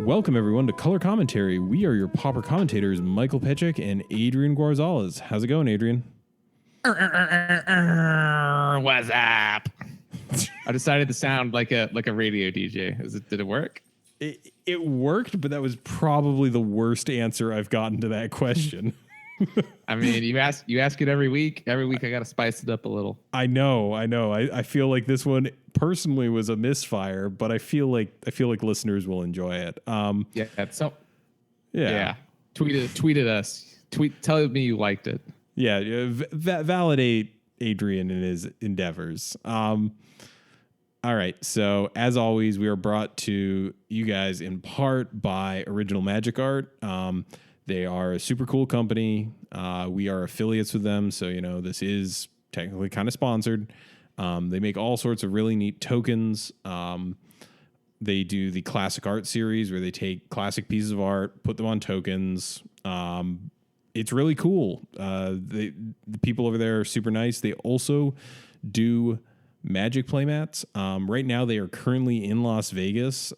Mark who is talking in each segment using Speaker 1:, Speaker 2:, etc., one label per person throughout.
Speaker 1: Welcome, everyone, to Color Commentary. We are your pauper commentators, Michael Petchik and Adrian Guarzales. How's it going, Adrian?
Speaker 2: What's up? I decided to sound like a radio DJ. Did it work?
Speaker 1: It worked, but that was probably the worst answer I've gotten to that question.
Speaker 2: I mean, you ask it every week. Every week I got to spice it up a little.
Speaker 1: I know. I feel like this one personally was a misfire, but I feel like listeners will enjoy it.
Speaker 2: Yeah. Tweet at us. Tell me you liked it.
Speaker 1: Yeah, validate Adrian in his endeavors. All right, so as always, we are brought to you guys in part by Original Magic Art. They are a super cool company. We are affiliates with them, so this is technically kind of sponsored. They make all sorts of really neat tokens. They do the classic art series where they take classic pieces of art, put them on tokens. It's really cool. The people over there are super nice. They also do Magic playmats. Right now, they are currently in Las Vegas,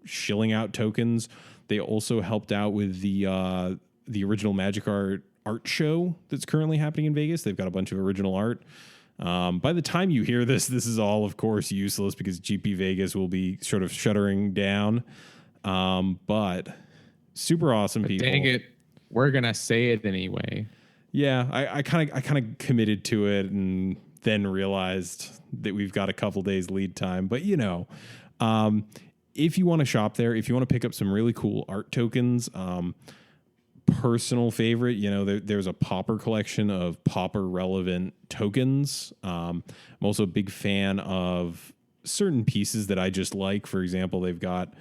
Speaker 1: shilling out tokens. They also helped out with the Original Magic Art show that's currently happening in Vegas. They've got a bunch of original art. By the time you hear this is all, of course, useless because GP Vegas will be sort of shuttering down. But super awesome people.
Speaker 2: Dang it. We're going to say it anyway.
Speaker 1: Yeah, I kind of committed to it and then realized that we've got a couple days lead time. But, if you want to shop there, if you want to pick up some really cool art tokens, personal favorite, there's a pauper collection of pauper relevant tokens. I'm also a big fan of certain pieces that I just like. For example, they've got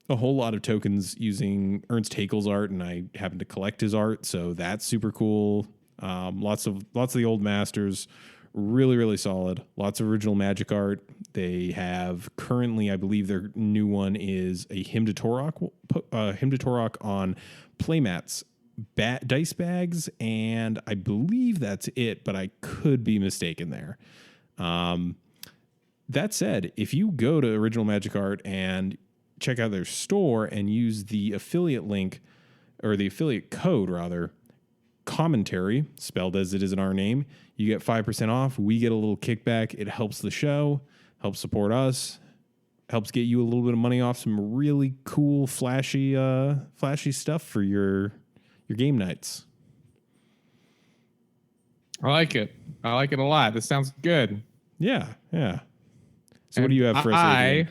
Speaker 1: a whole lot of tokens using Ernst Haeckel's art, and I happen to collect his art, so that's super cool. Lots of the old masters, really, really solid. Lots of original Magic art. They have currently, I believe their new one is a Hymn to Torok on playmats, dice bags, and I believe that's it, but I could be mistaken there. That said, if you go to Original Magic Art and check out their store and use the affiliate link, or the affiliate code rather, Commontary, spelled as it is in our name, you get 5% off. We get a little kickback. It helps the show, helps support us, helps get you a little bit of money off some really cool, flashy stuff for your game nights.
Speaker 2: I like it. I like it a lot. This sounds good.
Speaker 1: Yeah. So what do you have for us, Adrian?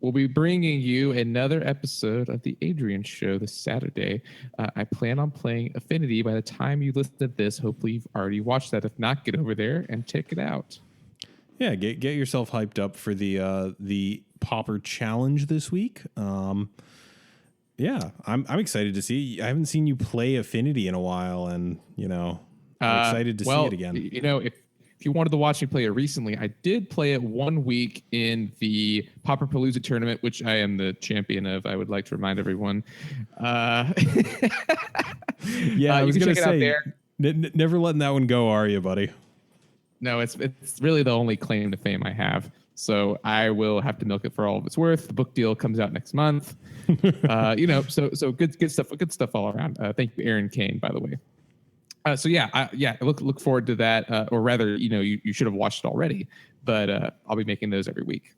Speaker 2: We'll be bringing you another episode of the Adrian Show this Saturday. I plan on playing Affinity. By the time you listen to this, hopefully you've already watched that. If not, get over there and check it out.
Speaker 1: Yeah, get yourself hyped up for the Pauper Challenge this week. Yeah, I'm excited to see. I haven't seen you play Affinity in a while, and I'm excited to see it again.
Speaker 2: If you wanted to watch me play it recently, I did play it 1 week in the Pauperpalooza tournament, which I am the champion of. I would like to remind everyone.
Speaker 1: Yeah, I was going to say, never letting that one go, are you, buddy?
Speaker 2: No, it's really the only claim to fame I have. So I will have to milk it for all of it's worth. The book deal comes out next month. So good stuff all around. Thank you, Aaron Kane, by the way. I look forward to that, or rather, you should have watched it already, but I'll be making those every week.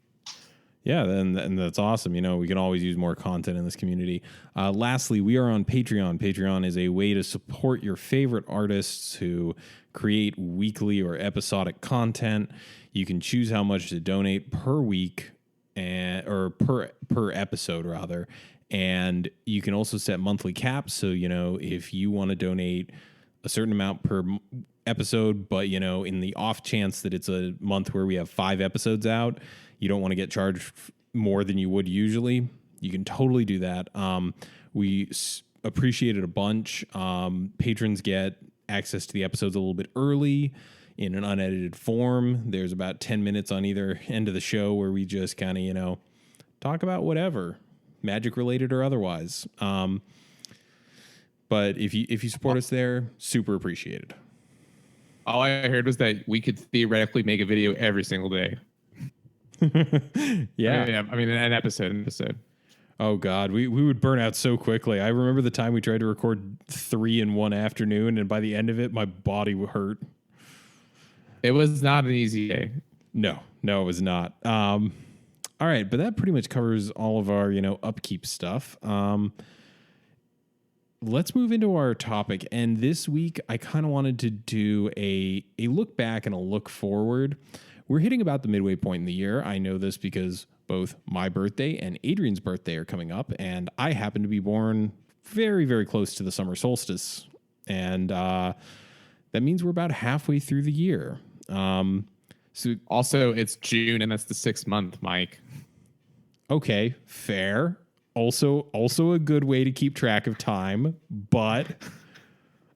Speaker 1: Yeah, and that's awesome. We can always use more content in this community. Lastly, we are on Patreon. Patreon is a way to support your favorite artists who create weekly or episodic content. You can choose how much to donate per week or per episode rather, and you can also set monthly caps. So if you want to donate a certain amount per episode, but in the off chance that it's a month where we have 5 episodes out, you don't want to get charged more than you would usually, you can totally do that. We appreciate it a bunch. Patrons get access to the episodes a little bit early in an unedited form. There's about 10 minutes on either end of the show where we just kind of talk about whatever, Magic related or otherwise. But if you support us there, super appreciated.
Speaker 2: All I heard was that we could theoretically make a video every single day.
Speaker 1: Yeah.
Speaker 2: I mean, an episode.
Speaker 1: Oh God, we would burn out so quickly. I remember the time we tried to record 3 in one afternoon, and by the end of it, my body would hurt.
Speaker 2: It was not an easy day.
Speaker 1: No, it was not. All right, but that pretty much covers all of our, upkeep stuff. Let's move into our topic. And this week, I kind of wanted to do a look back and a look forward. We're hitting about the midway point in the year. I know this because both my birthday and Adrian's birthday are coming up, and I happen to be born very, very close to the summer solstice. And that means we're about halfway through the year.
Speaker 2: So also, it's June, and that's the 6th month, Mike.
Speaker 1: Okay, fair. Also a good way to keep track of time, but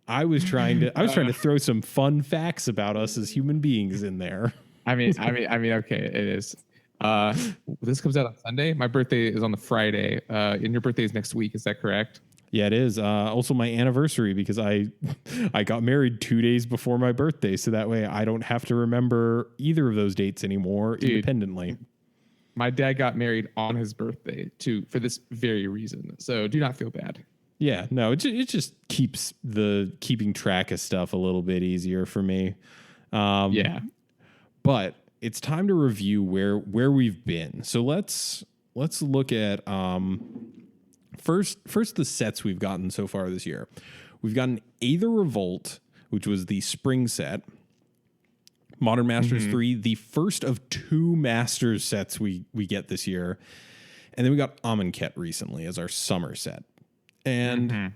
Speaker 1: I was trying to throw some fun facts about us as human beings in there.
Speaker 2: I mean, okay, it is. This comes out on Sunday. My birthday is on the Friday, and your birthday is next week. Is that correct?
Speaker 1: Yeah, it is. Also my anniversary, because I got married 2 days before my birthday, so that way I don't have to remember either of those dates anymore independently.
Speaker 2: My dad got married on his birthday for this very reason. So do not feel bad.
Speaker 1: Yeah, no, it just keeps the keeping track of stuff a little bit easier for me.
Speaker 2: Yeah.
Speaker 1: But it's time to review where we've been. So let's look at first the sets we've gotten so far this year. We've gotten Aether Revolt, which was the spring set. Modern Masters 3, the first of 2 Masters sets we get this year. And then we got Amonkhet recently as our summer set. And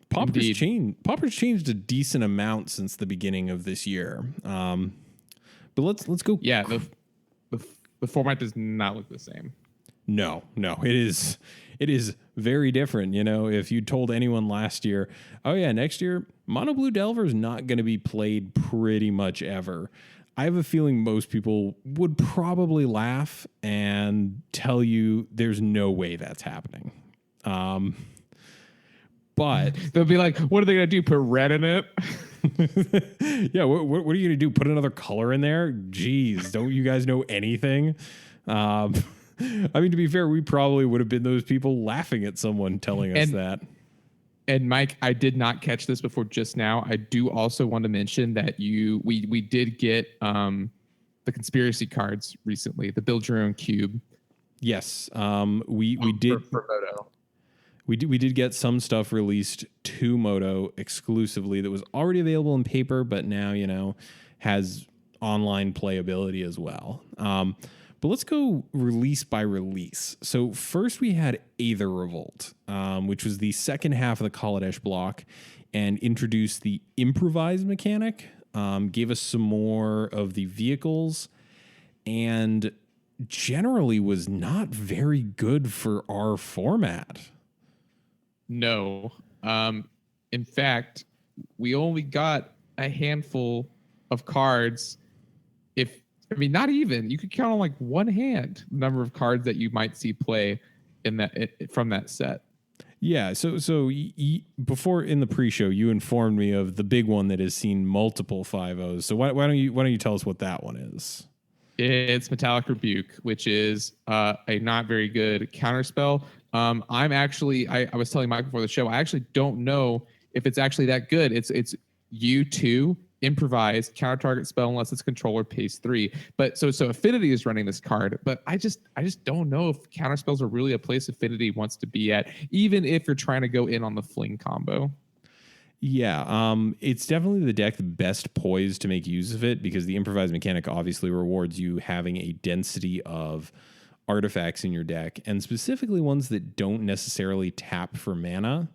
Speaker 1: Pauper's changed a decent amount since the beginning of this year. But let's go.
Speaker 2: Yeah, the format does not look the same.
Speaker 1: No, it is very different. If you told anyone last year, oh yeah, next year, Mono Blue Delver is not going to be played pretty much ever, I have a feeling most people would probably laugh and tell you there's no way that's happening. But
Speaker 2: they'll be like, what are they going to do? Put red in it?
Speaker 1: Yeah, what are you going to do? Put another color in there? Jeez, don't you guys know anything? I mean, to be fair, we probably would have been those people laughing at someone telling us that.
Speaker 2: And Mike, I did not catch this before just now. I do also want to mention that we did get the conspiracy cards recently, the build your own cube.
Speaker 1: Yes, we did
Speaker 2: for Moto.
Speaker 1: We did get some stuff released to Moto exclusively that was already available in paper, but now has online playability as well. But let's go release by release. So first we had Aether Revolt, which was the second half of the Kaladesh block and introduced the improvise mechanic, gave us some more of the vehicles, and generally was not very good for our format.
Speaker 2: No. In fact, we only got a handful of cards. Not even. You could count on like one hand the number of cards that you might see play from that set.
Speaker 1: Yeah. So before in the pre-show, you informed me of the big one that has seen multiple 5-0s. So why don't you tell us what that one is?
Speaker 2: It's Metallic Rebuke, which is a not very good counterspell. I was telling Mike before the show, I actually don't know if it's actually that good. It's U2 improvise counter target spell unless it's controller pays 3. But so Affinity is running this card, but I just don't know if counter spells are really a place Affinity wants to be at, even if you're trying to go in on the fling combo.
Speaker 1: Yeah, it's definitely the deck best poised to make use of it because the improvise mechanic obviously rewards you having a density of artifacts in your deck, and specifically ones that don't necessarily tap for mana.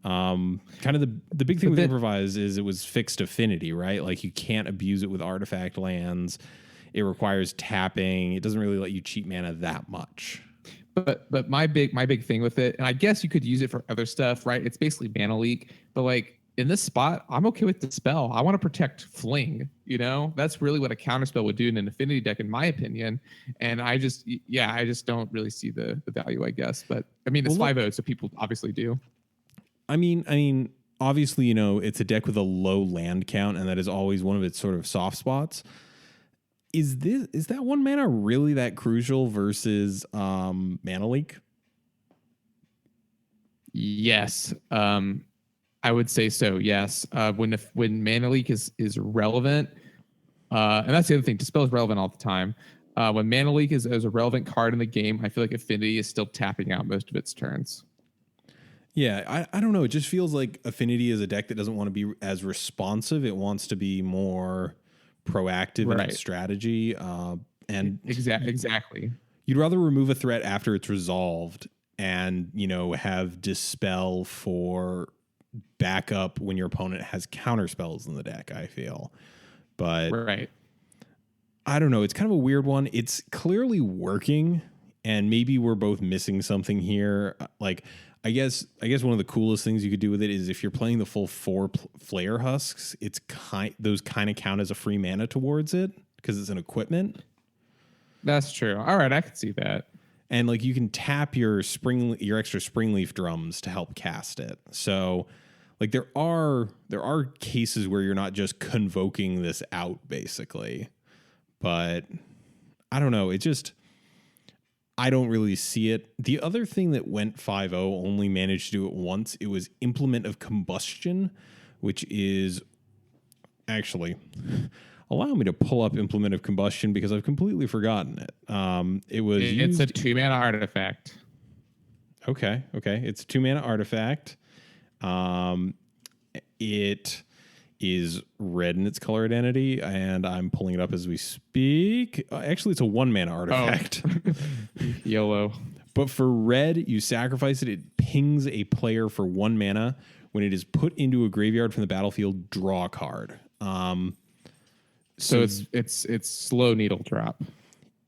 Speaker 1: Kind of the big thing with improvise is it was fixed affinity, right? Like you can't abuse it with artifact lands. It requires tapping. It doesn't really let you cheat mana that much.
Speaker 2: But my big thing with it, and I guess you could use it for other stuff, right? It's basically mana leak, but like in this spot, I'm okay with the spell. I want to protect fling. That's really what a counterspell would do in an affinity deck, in my opinion. And I just don't really see the value, I guess. But I mean, it's 5-0, so people obviously do.
Speaker 1: I mean, obviously, it's a deck with a low land count, and that is always one of its sort of soft spots. Is that 1 mana really that crucial versus mana leak?
Speaker 2: Yes. I would say so. Yes. When mana leak is relevant, and that's the other thing. Dispel is relevant all the time. When mana leak is a relevant card in the game, I feel like Affinity is still tapping out most of its turns.
Speaker 1: Yeah, I don't know. It just feels like Affinity is a deck that doesn't want to be as responsive. It wants to be more proactive in its strategy. And
Speaker 2: exactly.
Speaker 1: You'd rather remove a threat after it's resolved and, have Dispel for backup when your opponent has counter spells in the deck, I feel. But I don't know. It's kind of a weird one. It's clearly working, and maybe we're both missing something here. Like, I guess one of the coolest things you could do with it is if you're playing the full 4 Flare Husks, those kind of count as a free mana towards it because it's an equipment.
Speaker 2: That's true. All right, I can see that.
Speaker 1: And like you can tap your extra Springleaf drums to help cast it. So like there are cases where you're not just convoking this out basically. But I don't know. I don't really see it. The other thing that went 5-0 only managed to do it once. It was Implement of Combustion, which is actually allow me to pull up Implement of Combustion because I've completely forgotten it.
Speaker 2: It's a 2-mana artifact.
Speaker 1: Okay. It's a 2-mana artifact. It is red in its color identity, and I'm pulling it up as we speak. Actually, it's a 1-mana artifact.
Speaker 2: Oh. YOLO.
Speaker 1: But for red, you sacrifice it. It pings a player for 1 mana. When it is put into a graveyard from the battlefield, draw a card.
Speaker 2: So it's slow needle drop.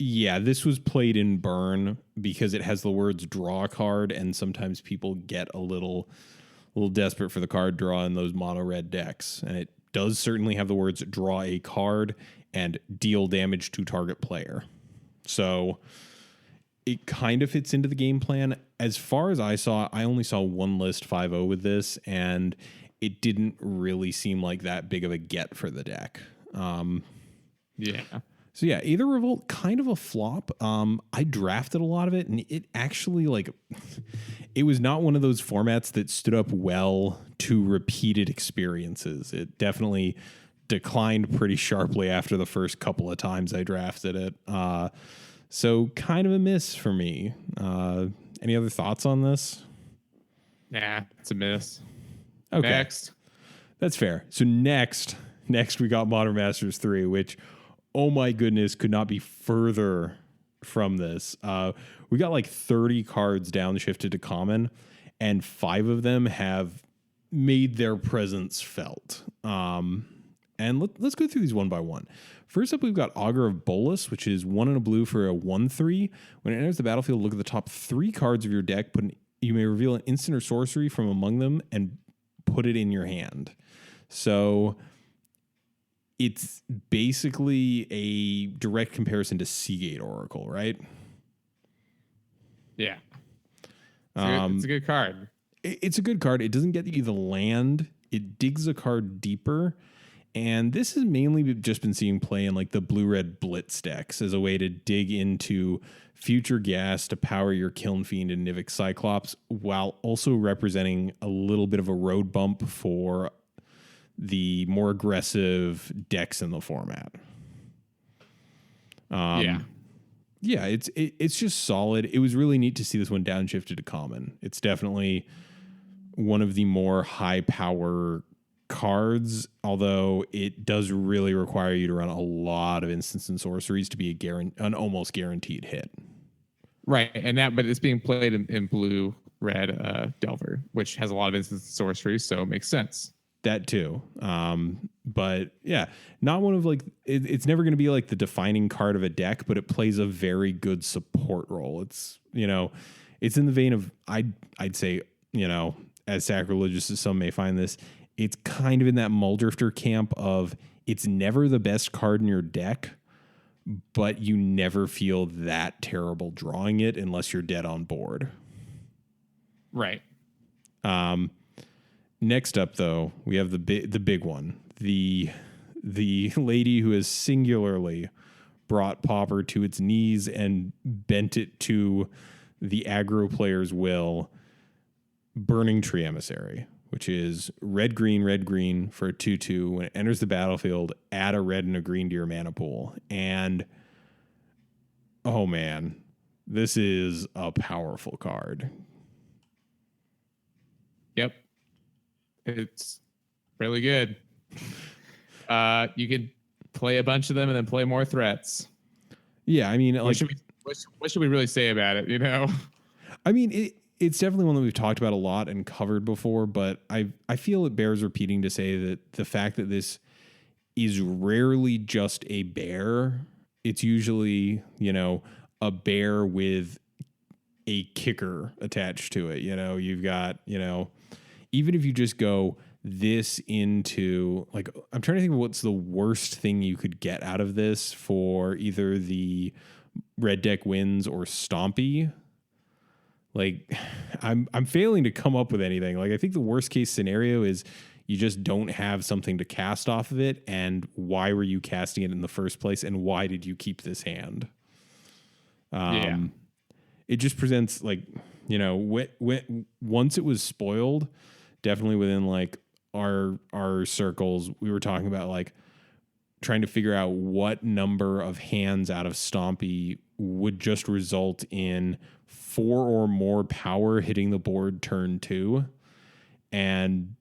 Speaker 1: Yeah, this was played in Burn because it has the words draw a card, and sometimes people get a little desperate for the card draw in those mono red decks. And it does certainly have the words draw a card and deal damage to target player. So it kind of fits into the game plan. As far as I saw, I only saw one list 5-0 with this, and it didn't really seem like that big of a get for the deck.
Speaker 2: Yeah.
Speaker 1: So yeah, Aether Revolt, kind of a flop. I drafted a lot of it, and it actually it was not one of those formats that stood up well to repeated experiences. It definitely declined pretty sharply after the first couple of times I drafted it. So kind of a miss for me. Any other thoughts on this?
Speaker 2: Nah, it's a miss.
Speaker 1: Okay.
Speaker 2: Next.
Speaker 1: That's fair. So next we got Modern Masters 3, which, oh my goodness, could not be further from this. We got 30 cards downshifted to common, and 5 of them have made their presence felt. And let's go through these one by one. First up, we've got Augur of Bolus, which is 1 and a blue for a 1/3. When it enters the battlefield, look at the top 3 cards of your deck. You may reveal an instant or sorcery from among them and put it in your hand. So it's basically a direct comparison to Seagate Oracle, right?
Speaker 2: Yeah. It's a good card.
Speaker 1: It's a good card. It doesn't get you the land. It digs a card deeper. And this has mainly just been seeing play in the blue-red Blitz decks as a way to dig into future gas to power your Kiln Fiend and Nivik Cyclops, while also representing a little bit of a road bump for the more aggressive decks in the format. Yeah, it's just solid. It was really neat to see this one downshifted to common. It's definitely one of the more high power cards, although it does really require you to run a lot of instants and sorceries to be an almost guaranteed hit.
Speaker 2: Right, but it's being played in blue red Delver, which has a lot of instants and sorceries, so it makes sense.
Speaker 1: That too. But yeah, not one of it's never going to be the defining card of a deck, but it plays a very good support role. It's, it's in the vein of, I'd say, as sacrilegious as some may find this, it's kind of in that Muldrifter camp of it's never the best card in your deck, but you never feel that terrible drawing it unless you're dead on board.
Speaker 2: Right.
Speaker 1: Next up, though, we have the big one, the lady who has singularly brought Pauper to its knees and bent it to the aggro player's will. Burning Tree Emissary, which is red, green for a 2/2. When it enters the battlefield, add a red and a green to your mana pool. And, oh man, this is a powerful card.
Speaker 2: Yep. It's really good. You could play a bunch of them and then play more threats.
Speaker 1: Yeah, I mean,
Speaker 2: what should we really say about it, you know?
Speaker 1: I mean, it's definitely one that we've talked about a lot and covered before, but I feel it bears repeating to say that the fact that this is rarely just a bear, it's usually, a bear with a kicker attached to it. You've got, even if you just go this into, like, I'm trying to think of what's the worst thing you could get out of this for either the red deck wins or Stompy. Like, I'm failing to come up with anything. Like, I think the worst case scenario is you just don't have something to cast off of it, and why were you casting it in the first place, and why did you keep this hand? It just presents, like, once it was spoiled, definitely within, like, our circles, we were talking about, like, trying to figure out what number of hands out of Stompy would just result in 4 or more power hitting the board turn 2. And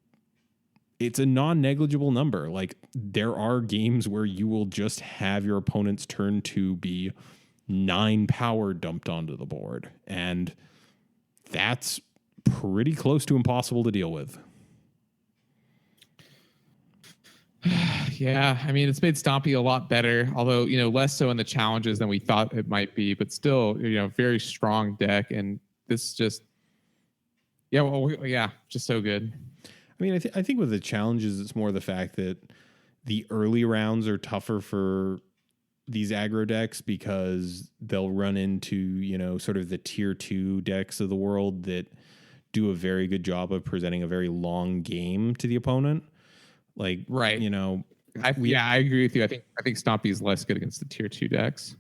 Speaker 1: it's a non-negligible number. Like, there are games where you will just have your opponent's turn 2 be 9 power dumped onto the board. And that's pretty close to impossible to deal with.
Speaker 2: Yeah, I mean, it's made Stompy a lot better, although, less so in the challenges than we thought it might be, but still, very strong deck. And this just, just so good.
Speaker 1: I mean, I think with the challenges, it's more the fact that the early rounds are tougher for these aggro decks because they'll run into, sort of the tier 2 decks of the world that do a very good job of presenting a very long game to the opponent. Like,
Speaker 2: right. I agree with you. I think Stompy is less good against the tier 2 decks.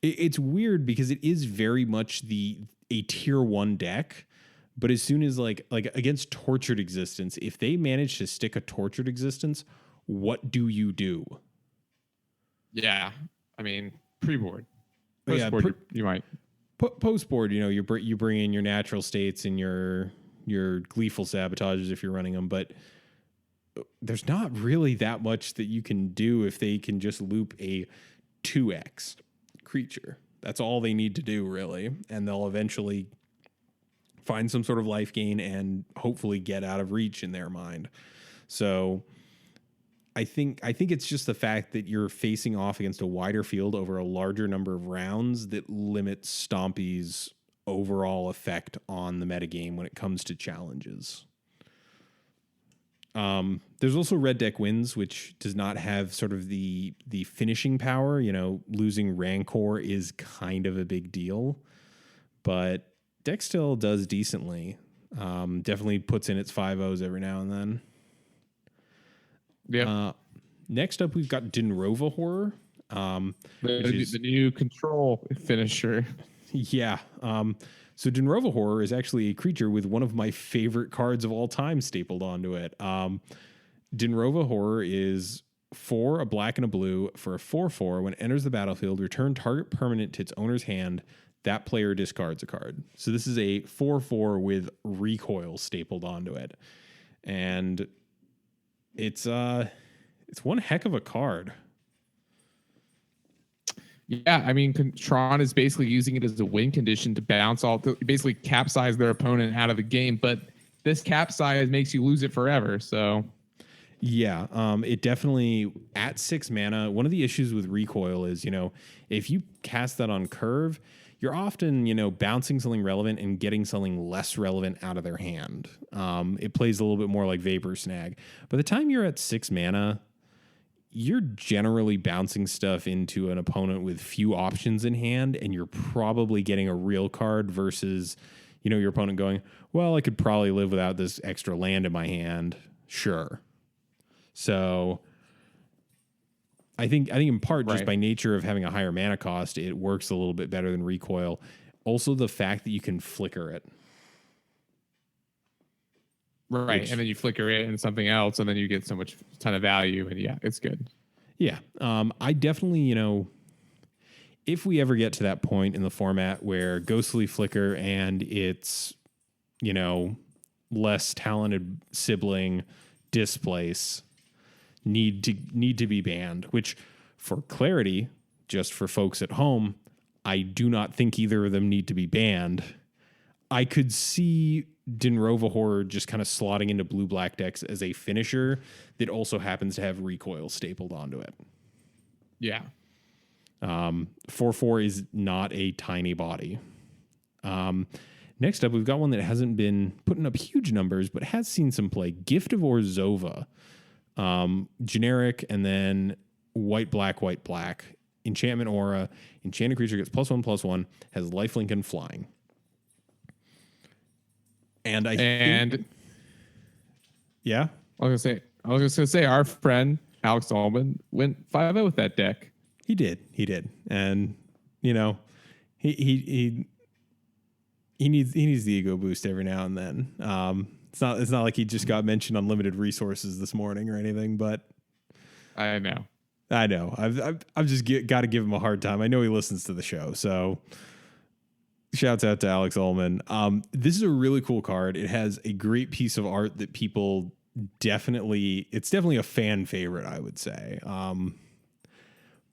Speaker 1: It's weird because it is very much a tier 1 deck, but as soon as like against Tortured Existence, if they manage to stick a Tortured Existence, what do you do?
Speaker 2: Yeah, I mean, pre-board.
Speaker 1: Post-board,
Speaker 2: you might.
Speaker 1: Post-board, you bring in your natural states and your gleeful sabotages if you're running them, but there's not really that much that you can do if they can just loop a 2x creature. That's all they need to do, really. And they'll eventually find some sort of life gain and hopefully get out of reach in their mind. So I think it's just the fact that you're facing off against a wider field over a larger number of rounds that limits Stompy's overall effect on the metagame when it comes to challenges. There's also red deck wins, which does not have sort of the finishing power. Losing Rancor is kind of a big deal, but deck still does decently. Definitely puts in its 5-0s every now and then.
Speaker 2: Yeah.
Speaker 1: Next up, we've got Dinrova Horror.
Speaker 2: The new control finisher.
Speaker 1: Yeah. So Dinrova Horror is actually a creature with one of my favorite cards of all time stapled onto it. Dinrova Horror is 4, a black and a blue for a 4/4. When it enters the battlefield, return target permanent to its owner's hand. That player discards a card. So this is a 4/4 with recoil stapled onto it. And it's one heck of a card.
Speaker 2: Yeah, I mean, Tron is basically using it as a win condition to basically capsize their opponent out of the game. But this capsize makes you lose it forever. So,
Speaker 1: yeah, it definitely at 6 mana. One of the issues with recoil is, if you cast that on curve, you're often, bouncing something relevant and getting something less relevant out of their hand. It plays a little bit more like Vapor Snag. By the time you're at 6 mana, you're generally bouncing stuff into an opponent with few options in hand, and you're probably getting a real card versus, your opponent going, well, I could probably live without this extra land in my hand. Sure. So I think in part, just by nature of having a higher mana cost, it works a little bit better than recoil. Also, the fact that you can flicker it.
Speaker 2: Right.
Speaker 1: Which,
Speaker 2: And then you flicker it and something else, and then you get so much ton of value. And yeah, it's good.
Speaker 1: yeah. I definitely, if we ever get to that point in the format where Ghostly Flicker and its, less talented sibling Displace need to be banned, which for clarity, just for folks at home, I do not think either of them need to be banned. I could see Dinrova Horror just kind of slotting into blue-black decks as a finisher that also happens to have recoil stapled onto it.
Speaker 2: Yeah.
Speaker 1: 4/4 is not a tiny body. Next up, we've got one that hasn't been putting up huge numbers, but has seen some play. Gift of Orzhova. Generic, and then white, black. Enchantment aura. Enchanted creature gets +1/+1, has lifelink and flying. And I think, yeah,
Speaker 2: I was gonna say our friend Alex Allman went 5-0 with that deck.
Speaker 1: He did, and he needs the ego boost every now and then. It's not like he just got mentioned on limited resources this morning or anything, but
Speaker 2: I know.
Speaker 1: I've just got to give him a hard time. I know he listens to the show, so shouts out to Alex Ullman. This is a really cool card. It has a great piece of art that people it's definitely a fan favorite, I would say.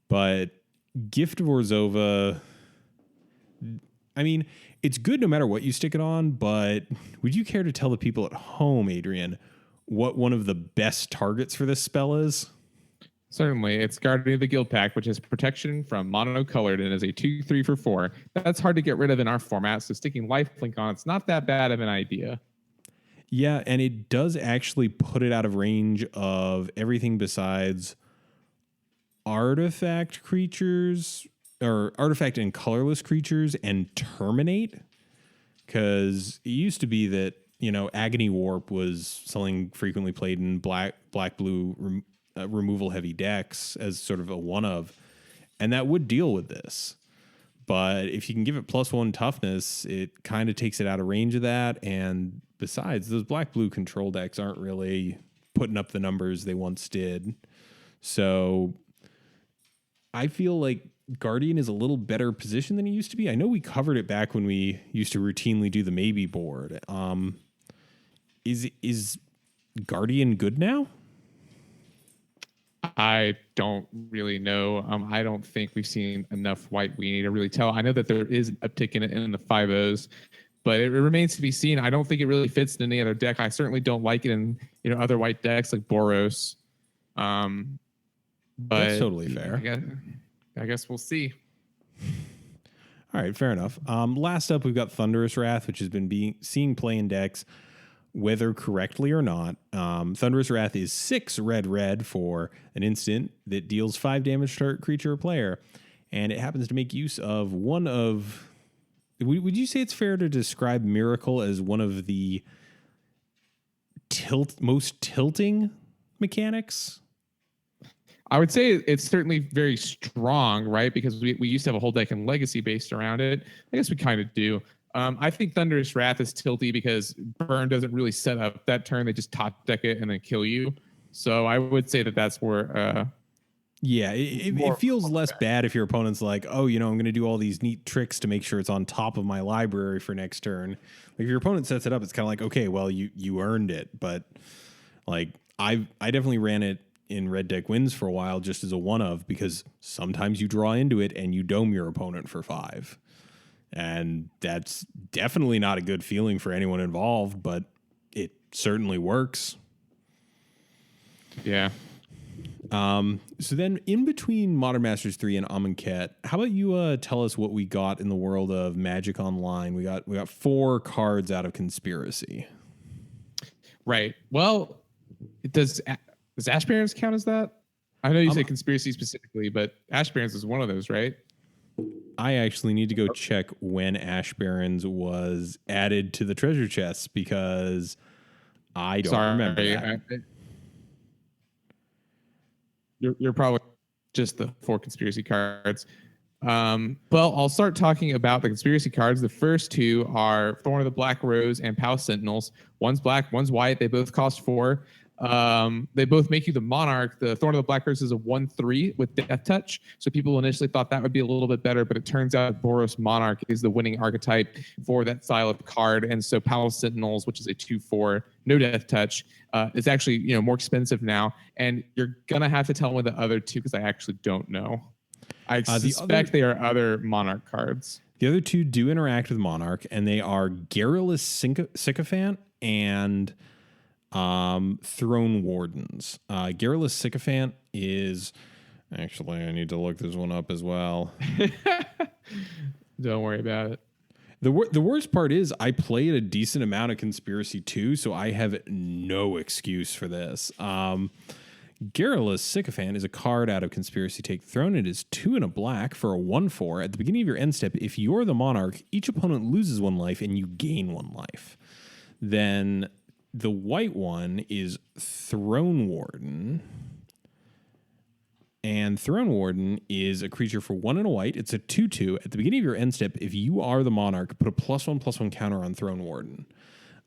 Speaker 1: But Gift of Orzhova, I mean, it's good no matter what you stick it on, but would you care to tell the people at home, Adrian, what one of the best targets for this spell is?
Speaker 2: Certainly. It's Guardian of the Guild Pack, which is protection from mono-colored and is a 2/3 for 4. That's hard to get rid of in our format, so sticking lifelink on it's not that bad of an idea.
Speaker 1: Yeah, and it does actually put it out of range of everything besides artifact creatures, or artifact and colorless creatures, and terminate. Because it used to be that, Agony Warp was something frequently played in black-blue removal heavy decks as sort of a one of, and that would deal with this. But if you can give it +1 toughness, it kind of takes it out of range of that. And besides, those black-blue control decks aren't really putting up the numbers they once did. So I feel like Guardian is a little better position than it used to be. I know we covered it back when we used to routinely do the maybe board. Is Guardian good now?
Speaker 2: I don't really know. I don't think we've seen enough white weenie to really tell. I know that there is an uptick in it in the 5-0s, but it remains to be seen. I don't think it really fits in any other deck. I certainly don't like it in other white decks like Boros. But
Speaker 1: that's totally fair.
Speaker 2: I guess we'll see.
Speaker 1: All right, fair enough. Last up, we've got Thunderous Wrath, which has been seeing play in decks, whether correctly or not. Thunderous Wrath is 6 red for an instant that deals 5 damage to target creature or player, and it happens to make use of one of... Would you say it's fair to describe Miracle as one of the most tilting mechanics?
Speaker 2: I would say it's certainly very strong, right? Because we used to have a whole deck in Legacy based around it. I guess we kind of do. I think Thunderous Wrath is tilty because Burn doesn't really set up that turn. They just top deck it and then kill you. So I would say that that's where...
Speaker 1: yeah, it feels less bad if your opponent's like, oh, I'm going to do all these neat tricks to make sure it's on top of my library for next turn. Like if your opponent sets it up, it's kind of like, okay, well, you earned it. But like I definitely ran it in Red Deck Wins for a while just as a one of, because sometimes you draw into it and you dome your opponent for 5. And that's definitely not a good feeling for anyone involved, but it certainly works.
Speaker 2: Yeah.
Speaker 1: So then in between Modern Masters 3 and Amonkhet, how about you tell us what we got in the world of Magic Online? We got 4 cards out of Conspiracy.
Speaker 2: Right. Well, does Ash Barrens count as that? I know you say Conspiracy specifically, but Ash Barrens is one of those, right?
Speaker 1: I actually need to go check when Ash Barrens was added to the treasure chest because I don't remember that.
Speaker 2: You're probably just the 4 Conspiracy cards. Well, I'll start talking about the conspiracy cards. The first two are Thorn of the Black Rose and Palace Sentinels. One's black, one's white. They both cost 4. They both make you the Monarch. The Thorn of the Black Rose is a 1/3 with Death Touch. So people initially thought that would be a little bit better, but it turns out Boros Monarch is the winning archetype for that style of card. And so Palace Sentinels, which is a 2/4, no Death Touch, is actually more expensive now. And you're gonna have to tell me the other two because I actually don't know. I suspect they are other Monarch cards.
Speaker 1: The other two do interact with Monarch, and they are Garrulous Sycophant and Throne Wardens. Garrulous Sycophant is... Actually, I need to look this one up as well.
Speaker 2: Don't worry about it.
Speaker 1: The worst part is I played a decent amount of Conspiracy 2, so I have no excuse for this. Garrulous Sycophant is a card out of Conspiracy Take the Throne. It is 2 and a black for a 1/4. At the beginning of your end step, if you're the Monarch, each opponent loses 1 life and you gain 1 life. Then the white one is Throne Warden. And Throne Warden is a creature for 1 and a white. It's a 2/2. At the beginning of your end step, if you are the Monarch, put a +1/+1 counter on Throne Warden.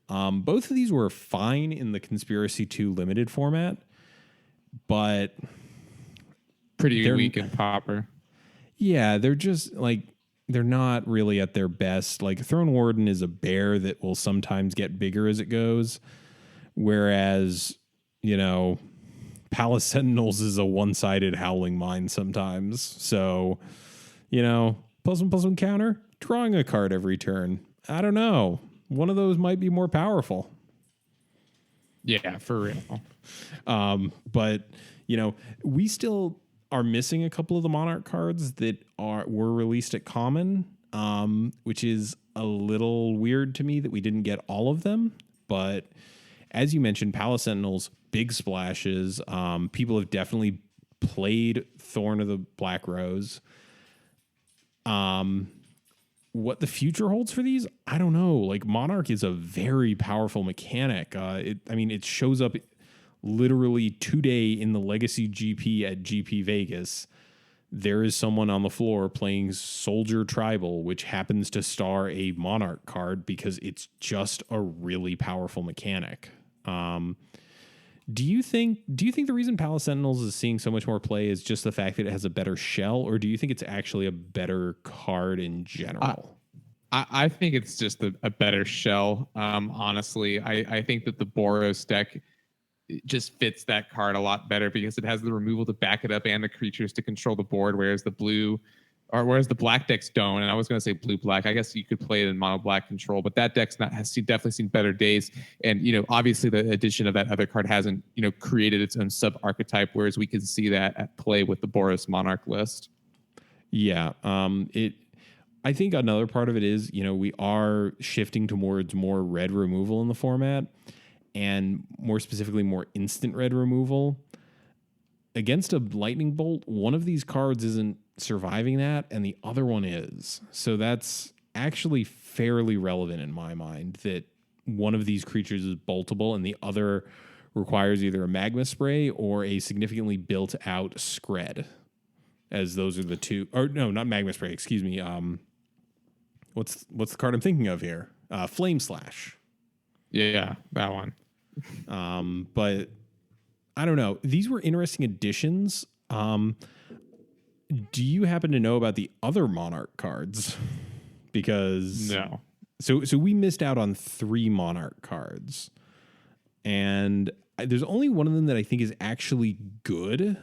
Speaker 1: Both of these were fine in the Conspiracy 2 limited format, but
Speaker 2: pretty weak in pauper.
Speaker 1: Yeah, they're just like, they're not really at their best. Like Throne Warden is a bear that will sometimes get bigger as it goes, whereas, Palace Sentinels is a one-sided howling mine sometimes. So, +1/+1 counter, drawing a card every turn. I don't know. One of those might be more powerful.
Speaker 2: Yeah, for real.
Speaker 1: But, we still are missing a couple of the Monarch cards that were released at Common, which is a little weird to me that we didn't get all of them. But as you mentioned, Palace Sentinels, big splashes. People have definitely played Thorn of the Black Rose. What the future holds for these, I don't know. Like Monarch is a very powerful mechanic. It shows up literally today in the Legacy GP at GP Vegas. There is someone on the floor playing Soldier Tribal, which happens to star a Monarch card because it's just a really powerful mechanic. Do you think the reason Palace Sentinels is seeing so much more play is just the fact that it has a better shell, or do you think it's actually a better card in general?
Speaker 2: I think it's just a better shell. Honestly, I think that the Boros deck just fits that card a lot better because it has the removal to back it up and the creatures to control the board, whereas the black decks don't. And I was going to say blue-black. I guess you could play it in mono-black control, but that deck's definitely seen better days. And, obviously the addition of that other card hasn't, created its own sub-archetype, whereas we can see that at play with the Boros Monarch list.
Speaker 1: Yeah. I think another part of it is, we are shifting towards more red removal in the format, and more specifically, more instant red removal. Against a lightning bolt, one of these cards isn't surviving that, and the other one is. So that's actually fairly relevant in my mind, that one of these creatures is boltable and the other requires either a magma spray or a significantly built out Skred, as those are the two. Or no, not magma spray, excuse me. What's the card I'm thinking of here? Flame Slash.
Speaker 2: Yeah, that one.
Speaker 1: But I don't know. These were interesting additions. Do you happen to know about the other Monarch cards? Because
Speaker 2: no.
Speaker 1: So we missed out on 3 Monarch cards, and there's only one of them that I think is actually good.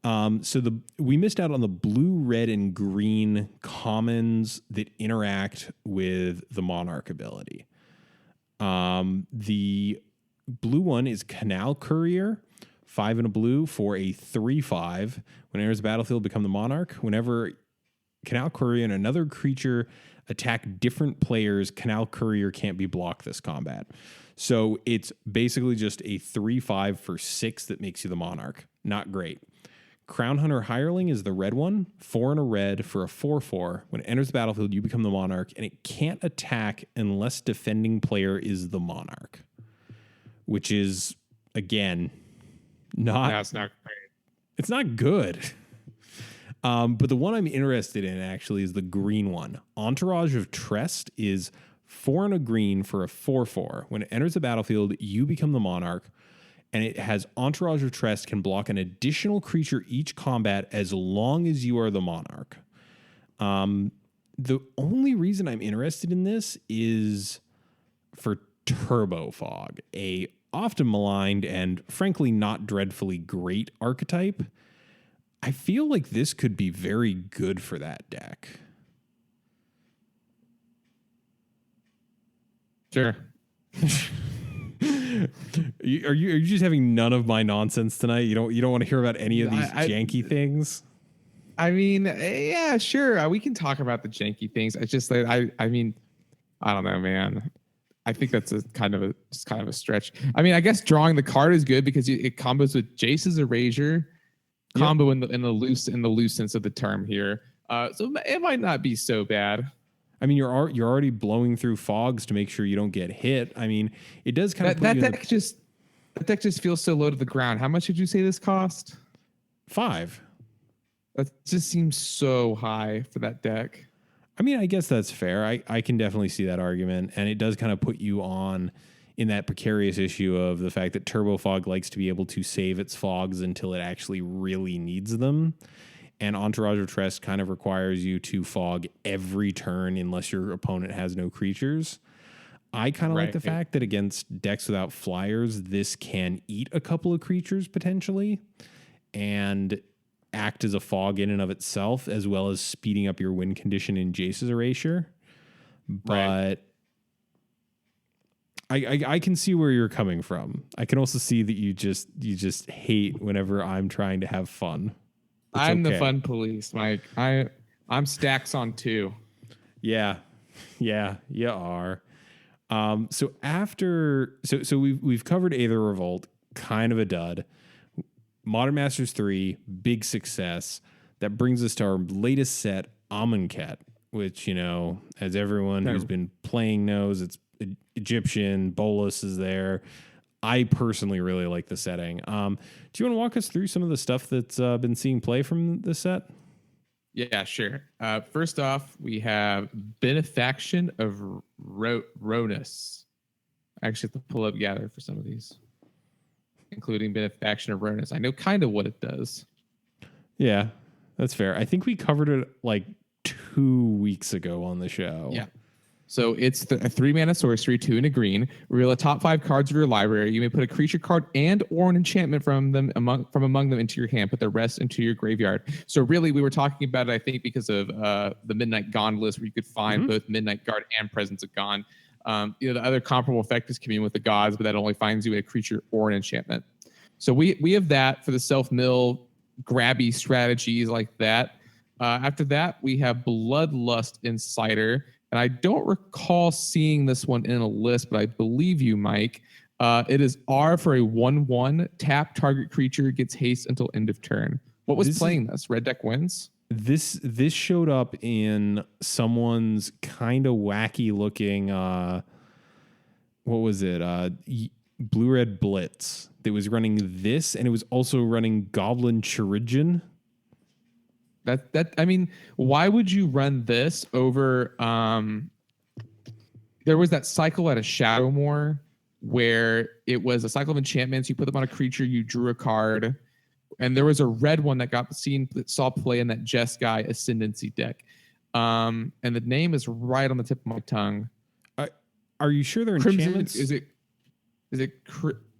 Speaker 1: We missed out on the blue, red, and green commons that interact with the Monarch ability. The blue one is Canal Courier, 5 and a blue for a 3/5. When it enters the battlefield, become the Monarch. Whenever Canal Courier and another creature attack different players, Canal Courier can't be blocked this combat. So it's basically just a 3/5 for 6 that makes you the Monarch. Not great. Crown Hunter Hireling is the red one, 4 and a red for a 4/4. When it enters the battlefield, you become the Monarch, and it can't attack unless defending player is the Monarch, which is, again,
Speaker 2: that's not great.
Speaker 1: It's not good. But the one I'm interested in actually is the green one. Entourage of Trest is 4 and a green for a 4/4. When it enters the battlefield, you become the monarch, and it has Entourage of Trest can block an additional creature each combat as long as you are the monarch. The only reason I'm interested in this is for Turbo Fog, a often maligned and frankly not dreadfully great archetype. I feel like this could be very good for that deck.
Speaker 2: Sure.
Speaker 1: Are you just having none of my nonsense tonight? You don't want to hear about any of these janky things?
Speaker 2: I mean, yeah, sure. We can talk about the janky things. It's just that I mean, I don't know, man. I think that's kind of a stretch. I mean, I guess drawing the card is good because it combos with Jace's Erasure combo in the loose sense of the term here. So it might not be so bad.
Speaker 1: I mean, you're already blowing through fogs to make sure you don't get hit. I mean, it does kind of
Speaker 2: that deck just feels so low to the ground. How much did you say this cost?
Speaker 1: 5.
Speaker 2: That just seems so high for that deck.
Speaker 1: I mean, I guess that's fair. I can definitely see that argument, and it does kind of put you in that precarious issue of the fact that Turbo Fog likes to be able to save its fogs until it actually really needs them. And Entourage of Trest kind of requires you to fog every turn unless your opponent has no creatures. I kind of like the fact that against decks without flyers, this can eat a couple of creatures potentially and act as a fog in and of itself, as well as speeding up your win condition in Jace's Erasure. But I can see where you're coming from. I can also see that you just hate whenever I'm trying to have fun.
Speaker 2: I'm the fun police, Mike. I'm stacks on 2.
Speaker 1: Yeah, you are. So we've covered Aether Revolt, kind of a dud. Modern Masters 3, big success. That brings us to our latest set, Amonkhet, which, as everyone who's been playing knows, it's Egyptian. Bolus is there. I personally really like the setting. Do you want to walk us through some of the stuff that's been seeing play from this set?
Speaker 2: Yeah, sure. First off, we have Benefaction of Ronus. I actually have to pull up Gather for some of these, including Benefaction of Ronus. I know kind of what it does. Yeah,
Speaker 1: that's fair. I think we covered it like 2 weeks ago on the show.
Speaker 2: Yeah. So it's a 3-mana sorcery, 2 and a green. Reveal the top 5 cards of your library. You may put a creature card or an enchantment from among them into your hand. Put the rest into your graveyard. So really, we were talking about it, I think, because of the Midnight Gone list, where you could find both Midnight Guard and Presence of Gone. The other comparable effect is Commune with the Gods, but that only finds you a creature or an enchantment. So we have that for the self-mill grabby strategies like that. After that, we have Bloodlust Insider. And I don't recall seeing this one in a list, but I believe you, Mike. It is R for a 1/1. Tap target creature gets haste until end of turn. What was playing this? Red deck wins?
Speaker 1: This showed up in someone's kind of wacky looking, what was it? Blue-Red Blitz. That was running this, and it was also running Goblin Chiridian.
Speaker 2: I mean, why would you run this over? There was that cycle at a Shadowmoor where it was a cycle of enchantments. You put them on a creature, you drew a card, and there was a red one that saw play in that Jeskai Ascendancy deck. And the name is right on the tip of my tongue.
Speaker 1: Are you sure they're enchantments?
Speaker 2: Is it?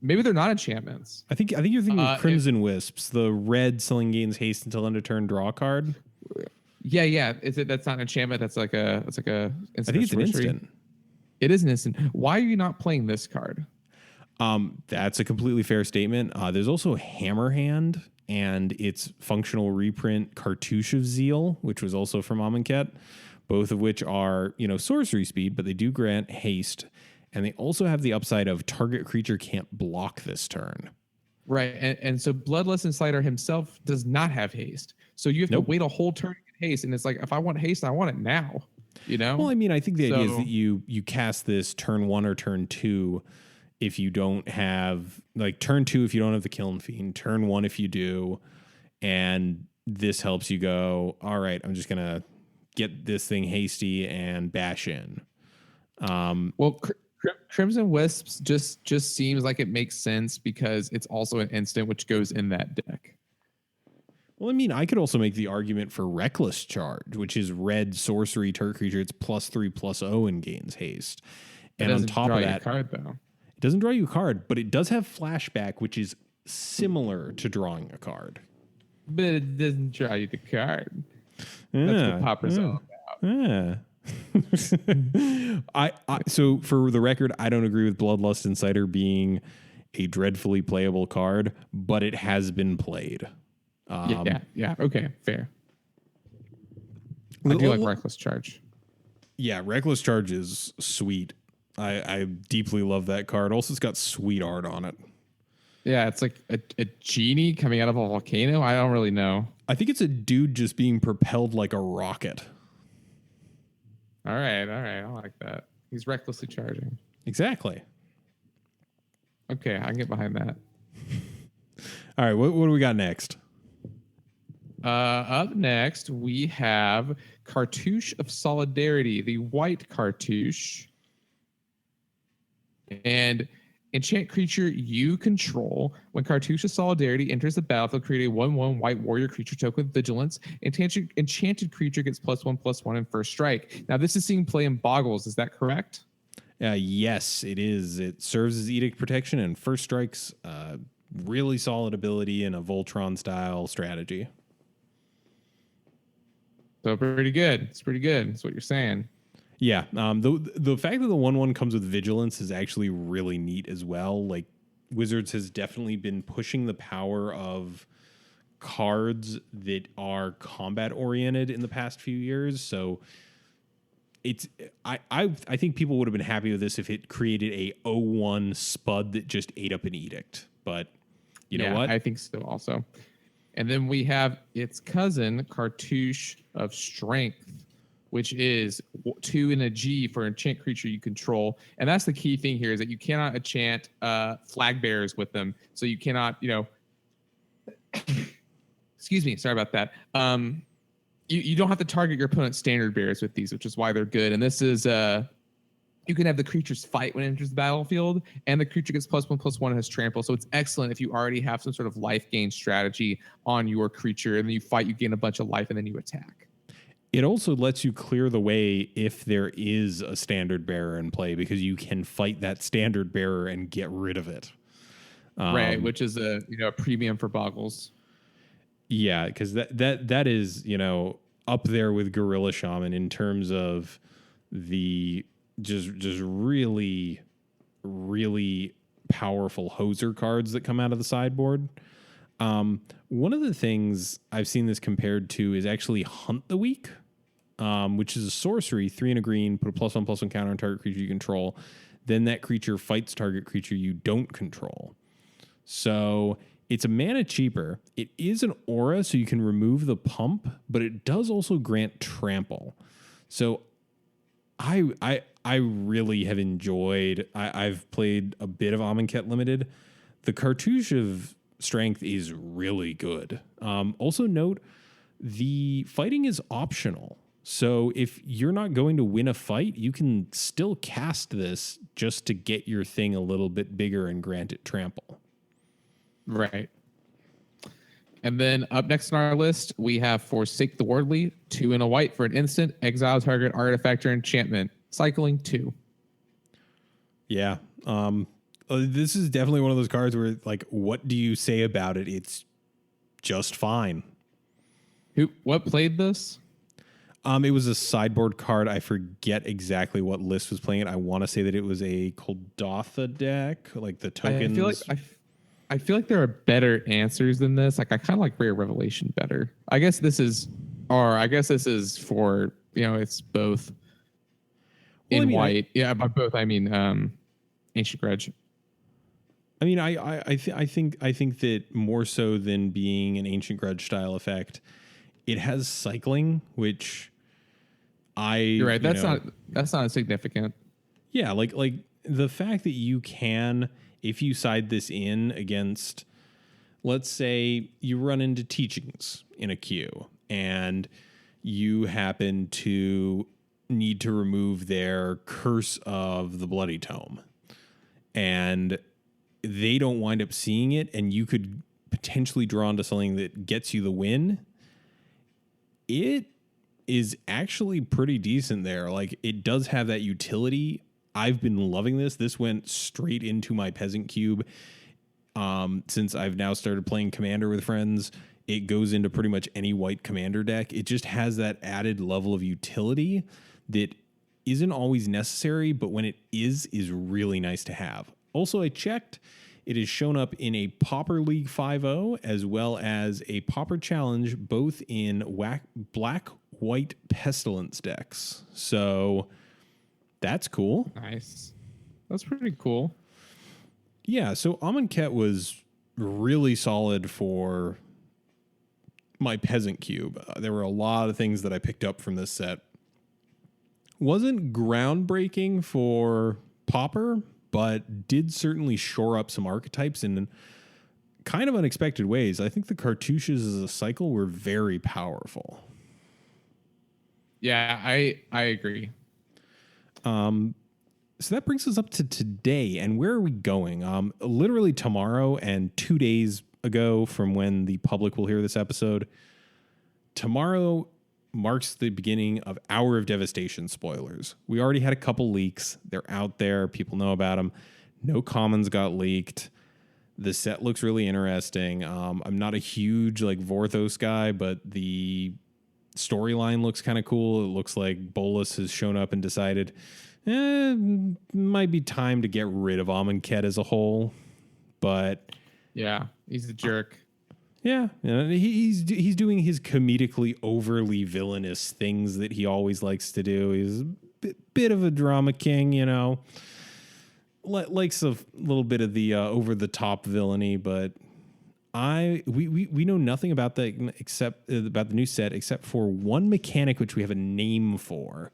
Speaker 2: Maybe they're not enchantments.
Speaker 1: I think you're thinking of Crimson Wisps, the red selling gains haste until end of turn draw card.
Speaker 2: Yeah. That's not an enchantment. That's like a instant.
Speaker 1: I think it's an instant.
Speaker 2: It is an instant. Why are you not playing this card?
Speaker 1: That's a completely fair statement. There's also Hammerhand and its functional reprint Cartouche of Zeal, which was also from Amonkhet, both of which are, sorcery speed, but they do grant haste. And they also have the upside of target creature can't block this turn.
Speaker 2: Right. And so Bloodlust Insider himself does not have haste. So you have to wait a whole turn to get haste. And it's like, if I want haste, I want it now.
Speaker 1: Well, I mean, I think the idea is that you cast this turn 1 or turn 2 if you don't have, like, turn 2 if you don't have the Kiln Fiend, turn 1 if you do, and this helps you go, all right, I'm just going to get this thing hasty and bash in.
Speaker 2: Well, Crimson Wisps just seems like it makes sense because it's also an instant which goes in that deck.
Speaker 1: Well, I mean, I could also make the argument for Reckless Charge, which is red sorcery target creature. It's +3/+0 and gains haste. And on top of that,
Speaker 2: card, though.
Speaker 1: It doesn't draw you a card, but it does have flashback, which is similar to drawing a card.
Speaker 2: But it doesn't draw you the card. That's what Pauper's all about.
Speaker 1: So for the record, I don't agree with Bloodlust Insider being a dreadfully playable card, but it has been played.
Speaker 2: Yeah. Okay, fair. I do like Reckless Charge.
Speaker 1: Yeah, Reckless Charge is sweet. I deeply love that card. Also, it's got sweet art on it.
Speaker 2: Yeah, it's like a genie coming out of a volcano. I don't really know.
Speaker 1: I think it's a dude just being propelled like a rocket.
Speaker 2: All right. I like that. He's recklessly charging.
Speaker 1: Exactly.
Speaker 2: Okay, I can get behind that.
Speaker 1: All right, what do we got next?
Speaker 2: Up next, we have Cartouche of Solidarity, the white Cartouche. And enchant creature you control. When Cartouche of Solidarity enters the battlefield, create a 1/1 white warrior creature token with vigilance. Enchanted creature gets +1/+1 in first strike. Now, this is seeing play in Boggles. Is that correct?
Speaker 1: Yes, it is. It serves as Edict Protection and first strikes. Really solid ability in a Voltron style strategy.
Speaker 2: So pretty good. It's pretty good. That's what you're saying.
Speaker 1: Yeah. The fact that the 1/1 comes with vigilance is actually really neat as well. Like, Wizards has definitely been pushing the power of cards that are combat oriented in the past few years. So I think people would have been happy with this if it created a 0/1 Spud that just ate up an Edict. But you know what?
Speaker 2: I think so also. And then we have its cousin, Cartouche of Strength, which is 2 and a G for enchant creature you control. And that's the key thing here is that you cannot enchant flag bearers with them. So you cannot, excuse me, sorry about that. You don't have to target your opponent's standard bearers with these, which is why they're good. And this is you can have the creatures fight when it enters the battlefield, and the creature gets +1/+1 and has trample. So it's excellent if you already have some sort of life gain strategy on your creature, and then you fight, you gain a bunch of life, and then you attack.
Speaker 1: It also lets you clear the way if there is a standard bearer in play, because you can fight that standard bearer and get rid of it.
Speaker 2: Right, which is a premium for Boggles.
Speaker 1: Yeah, because that is up there with Gorilla Shaman in terms of the just really, really powerful hoser cards that come out of the sideboard. One of the things I've seen this compared to is actually Hunt the Weak, which is a sorcery, 3 and a green, put a +1/+1 counter on target creature you control. Then that creature fights target creature you don't control. So it's a mana cheaper. It is an aura, so you can remove the pump, but it does also grant trample. So I really have enjoyed. I've played a bit of Amonkhet Limited. The Cartouche of Strength is really good. Also note, the fighting is optional. So if you're not going to win a fight, you can still cast this just to get your thing a little bit bigger and grant it trample.
Speaker 2: Right. And then up next on our list, we have Forsake the Wardly, 2 and a white for an instant, exile target artifact or enchantment, cycling 2.
Speaker 1: Yeah. This is definitely one of those cards where, like, what do you say about it? It's just fine.
Speaker 2: What played this?
Speaker 1: It was a sideboard card. I forget exactly what list was playing it. I want to say that it was a Kuldotha deck, like the tokens.
Speaker 2: I feel like there are better answers than this. Like, I kind of like Rare Revelation better. I guess this is for, it's both white. Yeah, by both I mean Ancient Grudge.
Speaker 1: I mean, I think that more so than being an Ancient Grudge style effect, it has cycling, which you're right.
Speaker 2: That's not significant.
Speaker 1: Yeah, like the fact that you can, if you side this in against let's say you run into teachings in a queue and you happen to need to remove their Curse of the Bloody Tome, and they don't wind up seeing it, and you could potentially draw into something that gets you the win. It is actually pretty decent there. Like, it does have that utility. I've been loving this. This went straight into my peasant cube. Since I've now started playing Commander with friends, it goes into pretty much any white Commander deck. It just has that added level of utility that isn't always necessary, but when it is really nice to have. Also, I checked. It has shown up in a Pauper League 5.0 as well as a Pauper Challenge, both in black-white Pestilence decks. So that's cool.
Speaker 2: Nice. That's pretty cool.
Speaker 1: Yeah, so Amonkhet was really solid for my Peasant Cube. There were a lot of things that I picked up from this set. Wasn't groundbreaking for Pauper, but did certainly shore up some archetypes in kind of unexpected ways. I think the cartouches as a cycle were very powerful.
Speaker 2: Yeah, I agree.
Speaker 1: So that brings us up to today, and where are we going? Literally tomorrow and 2 days ago from when the public will hear this episode, tomorrow marks the beginning of Hour of Devastation spoilers. We already had a couple leaks. They're out there. People know about them. No commons got leaked. The set looks really interesting. I'm not a huge Vorthos guy, but the storyline looks kind of cool. It looks like Bolus has shown up and decided, might be time to get rid of Amonkhet as a whole. But
Speaker 2: yeah, he's a jerk.
Speaker 1: Yeah, he's doing his comedically overly villainous things that he always likes to do. He's a bit of a drama king, likes a little bit of the over the top villainy. But we know nothing about that except about the new set, except for one mechanic which we have a name for.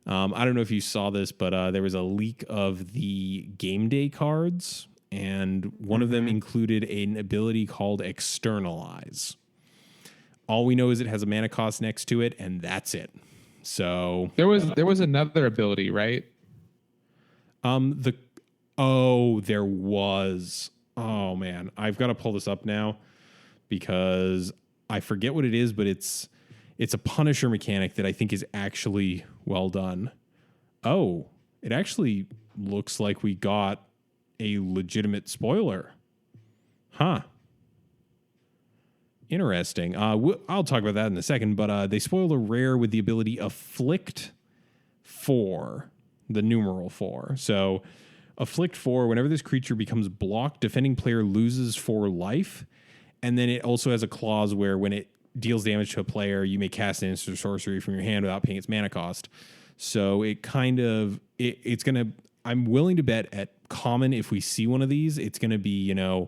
Speaker 1: I don't know if you saw this, but there was a leak of the game day cards. And one of them included an ability called Externalize. All we know is it has a mana cost next to it, and that's it. So
Speaker 2: there was another ability, right?
Speaker 1: There was. Oh man, I've got to pull this up now because I forget what it is, but it's a Punisher mechanic that I think is actually well done. Oh, it actually looks like we got a legitimate spoiler. Huh. Interesting. I'll talk about that in a second, but they spoiled a rare with the ability Afflict 4, the numeral 4. So Afflict 4, whenever this creature becomes blocked, defending player loses 4 life. And then it also has a clause where when it deals damage to a player, you may cast an instant sorcery from your hand without paying its mana cost. So it kind of, it's going to, I'm willing to bet at common, if we see one of these, it's going to be, a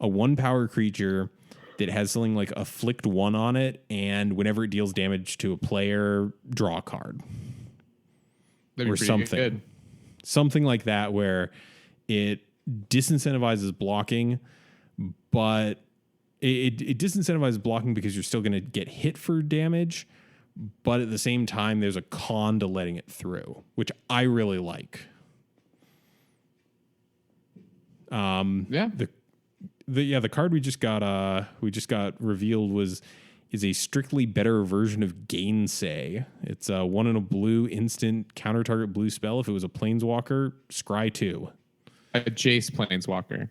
Speaker 1: 1-power creature that has something like Afflict 1 on it, and whenever it deals damage to a player, draw a card.
Speaker 2: That'd be something good.
Speaker 1: Something like that, where it disincentivizes blocking, but it disincentivizes blocking because you're still going to get hit for damage, but at the same time, there's a con to letting it through, which I really like. The card we just got revealed is a strictly better version of Gainsay. It's 1 and a blue instant counter target blue spell. If it was a planeswalker, scry 2.
Speaker 2: A Jace planeswalker.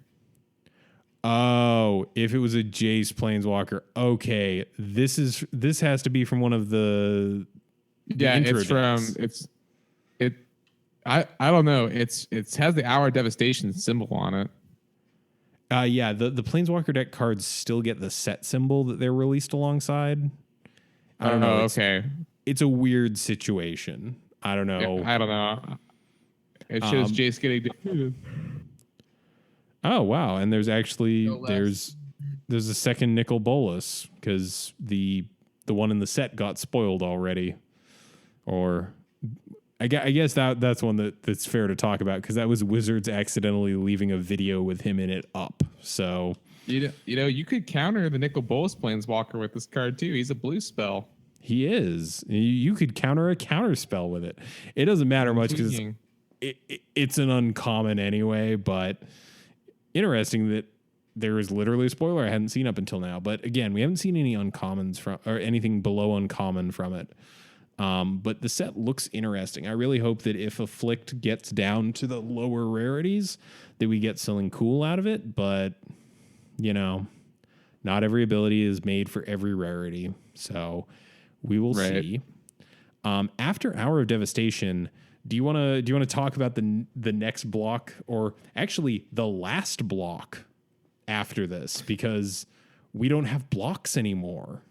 Speaker 1: Oh, if it was a Jace planeswalker, okay. This has to be from one of the intro decks.
Speaker 2: I don't know. It has the Hour of Devastation symbol on it.
Speaker 1: Yeah, the Planeswalker deck cards still get the set symbol that they're released alongside. I don't know.
Speaker 2: Okay.
Speaker 1: It's a weird situation. I don't know.
Speaker 2: Yeah, I don't know. It shows Jace getting defeated.
Speaker 1: Oh wow! And there's actually there's a second Nicol Bolas because the one in the set got spoiled already, or I guess that's one that's fair to talk about because that was Wizards accidentally leaving a video with him in it up. So
Speaker 2: You could counter the Nicol Bolas Planeswalker with this card too. He's a blue spell.
Speaker 1: He is. You could counter a counter spell with it. It doesn't matter much because it's an uncommon anyway, but interesting that there is literally a spoiler I hadn't seen up until now. But again, we haven't seen any uncommons from or anything below uncommon from it. But the set looks interesting. I really hope that if Afflict gets down to the lower rarities, that we get something cool out of it. But, not every ability is made for every rarity. So we will see. After Hour of Devastation, do you want to talk about the next block, or actually the last block after this, because we don't have blocks anymore?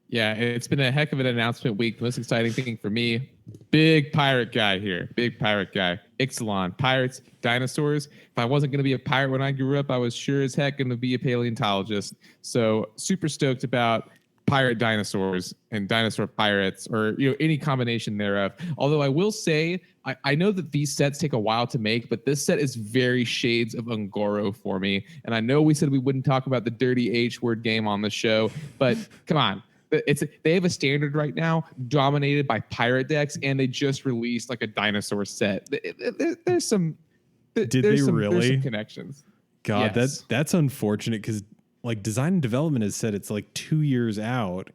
Speaker 2: Yeah, it's been a heck of an announcement week. The most exciting thing for me, big pirate guy here. Big pirate guy. Ixalan, pirates, dinosaurs. If I wasn't going to be a pirate when I grew up, I was sure as heck going to be a paleontologist. So super stoked about pirate dinosaurs and dinosaur pirates, or any combination thereof. Although I will say, I know that these sets take a while to make, but this set is very shades of Ungoro for me. And I know we said we wouldn't talk about the dirty H word game on the show, but come on. They have a standard right now dominated by pirate decks, and they just released like a dinosaur set. There's some.
Speaker 1: Did they really?
Speaker 2: There's some connections.
Speaker 1: God, yes. That's unfortunate because like design and development has said it's like 2 years out,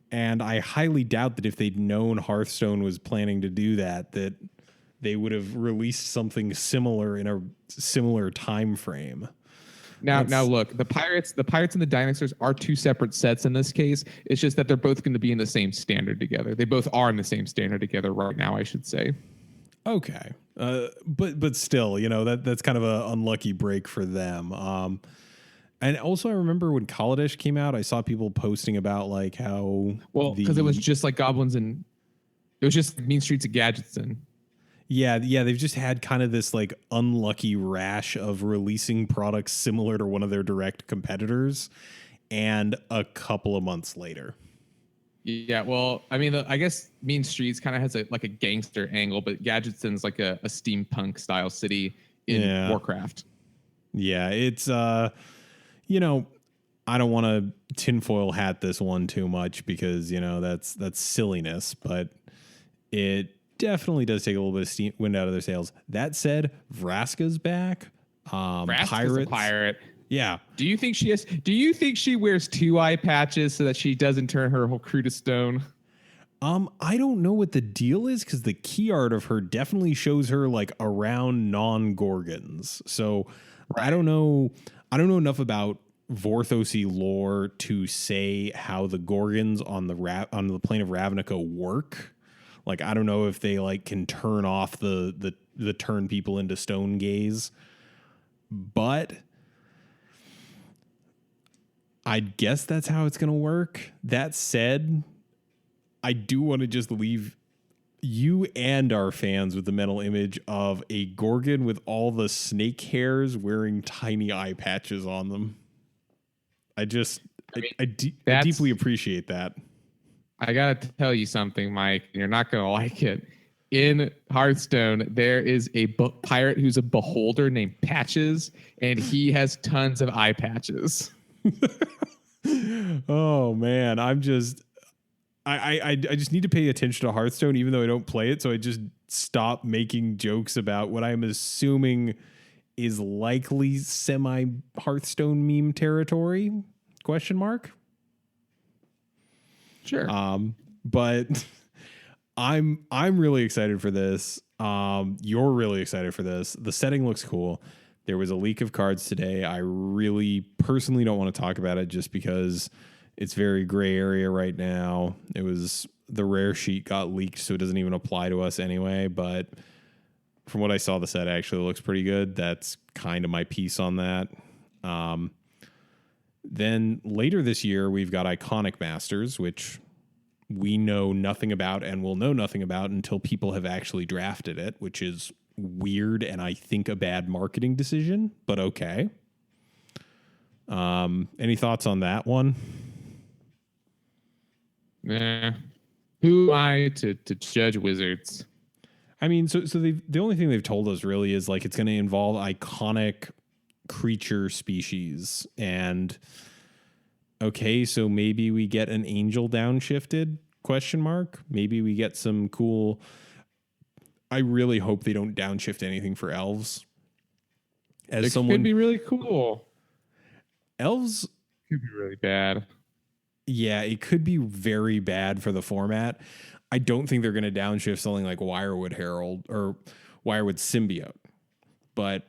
Speaker 1: and I highly doubt that if they'd known Hearthstone was planning to do that they would have released something similar in a similar time frame.
Speaker 2: Now look, the pirates and the dinosaurs are two separate sets in this case. It's just that they're both going to be in the same standard together. They both are in the same standard together right now, I should say.
Speaker 1: Okay. But still, that's kind of an unlucky break for them. And also I remember when Kaladesh came out, I saw people posting about like how
Speaker 2: because it was just like goblins and it was just Mean Streets of Gadgetzan.
Speaker 1: Yeah, they've just had kind of this like unlucky rash of releasing products similar to one of their direct competitors, and a couple of months later.
Speaker 2: Yeah, well, I mean, I guess Mean Streets kind of has a gangster angle, but Gadgetzan's like a steampunk style city in Warcraft.
Speaker 1: Yeah, it's I don't want to tinfoil hat this one too much because that's silliness, but it definitely does take a little bit of wind out of their sails. That said, Vraska's back.
Speaker 2: Vraska's
Speaker 1: Pirates.
Speaker 2: A pirate.
Speaker 1: Yeah.
Speaker 2: Do you think she wears 2 eye patches so that she doesn't turn her whole crew to stone?
Speaker 1: I don't know what the deal is because the key art of her definitely shows her like around non-Gorgons. So I don't know enough about Vorthosi lore to say how the Gorgons on the plane of Ravnica work. Like, I don't know if they like can turn off the turn people into stone gaze, but I guess that's how it's going to work. That said, I do want to just leave you and our fans with the mental image of a Gorgon with all the snake hairs wearing tiny eye patches on them. I deeply appreciate that.
Speaker 2: I got to tell you something, Mike. You're not going to like it. In Hearthstone, there is a pirate who's a beholder named Patches, and he has tons of eye patches.
Speaker 1: Oh, man. I just need to pay attention to Hearthstone, even though I don't play it. So I just stop making jokes about what I'm assuming is likely semi-Hearthstone meme territory? ?
Speaker 2: Sure.
Speaker 1: But I'm really excited for this. You're really excited for this. The setting looks cool. There was a leak of cards today. I really personally don't want to talk about it just because it's very gray area right now. It was the rare sheet got leaked, so it doesn't even apply to us anyway. But from what I saw, the set actually looks pretty good. That's kind of my piece on that. Then later this year, we've got Iconic Masters, which we know nothing about and will know nothing about until people have actually drafted it, which is weird and I think a bad marketing decision, but okay. Any thoughts on that one?
Speaker 2: Nah. Who am I to judge Wizards?
Speaker 1: I mean, so the only thing they've told us really is like it's going to involve iconic creature species. And okay, so maybe we get an angel downshifted, question mark. Maybe we get some cool. I really hope they don't downshift anything for elves. As
Speaker 2: It
Speaker 1: someone
Speaker 2: could be really cool.
Speaker 1: elves,
Speaker 2: Could be really bad.
Speaker 1: yeah, it could be very bad for the format. I don't think they're going to downshift something like Wirewood Herald or Wirewood Symbiote, but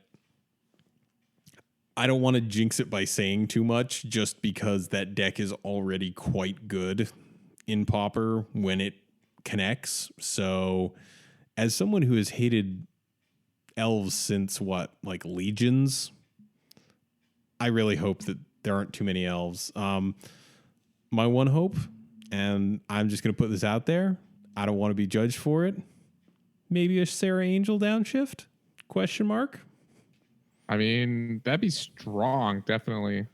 Speaker 1: I don't want to jinx it by saying too much just because that deck is already quite good in Pauper when it connects. So as someone who has hated elves since like Legions, I really hope that there aren't too many elves. My one hope, and I'm just going to put this out there, I don't want to be judged for it. Maybe a Sarah Angel downshift? Question mark.
Speaker 2: I mean, that'd be strong, definitely.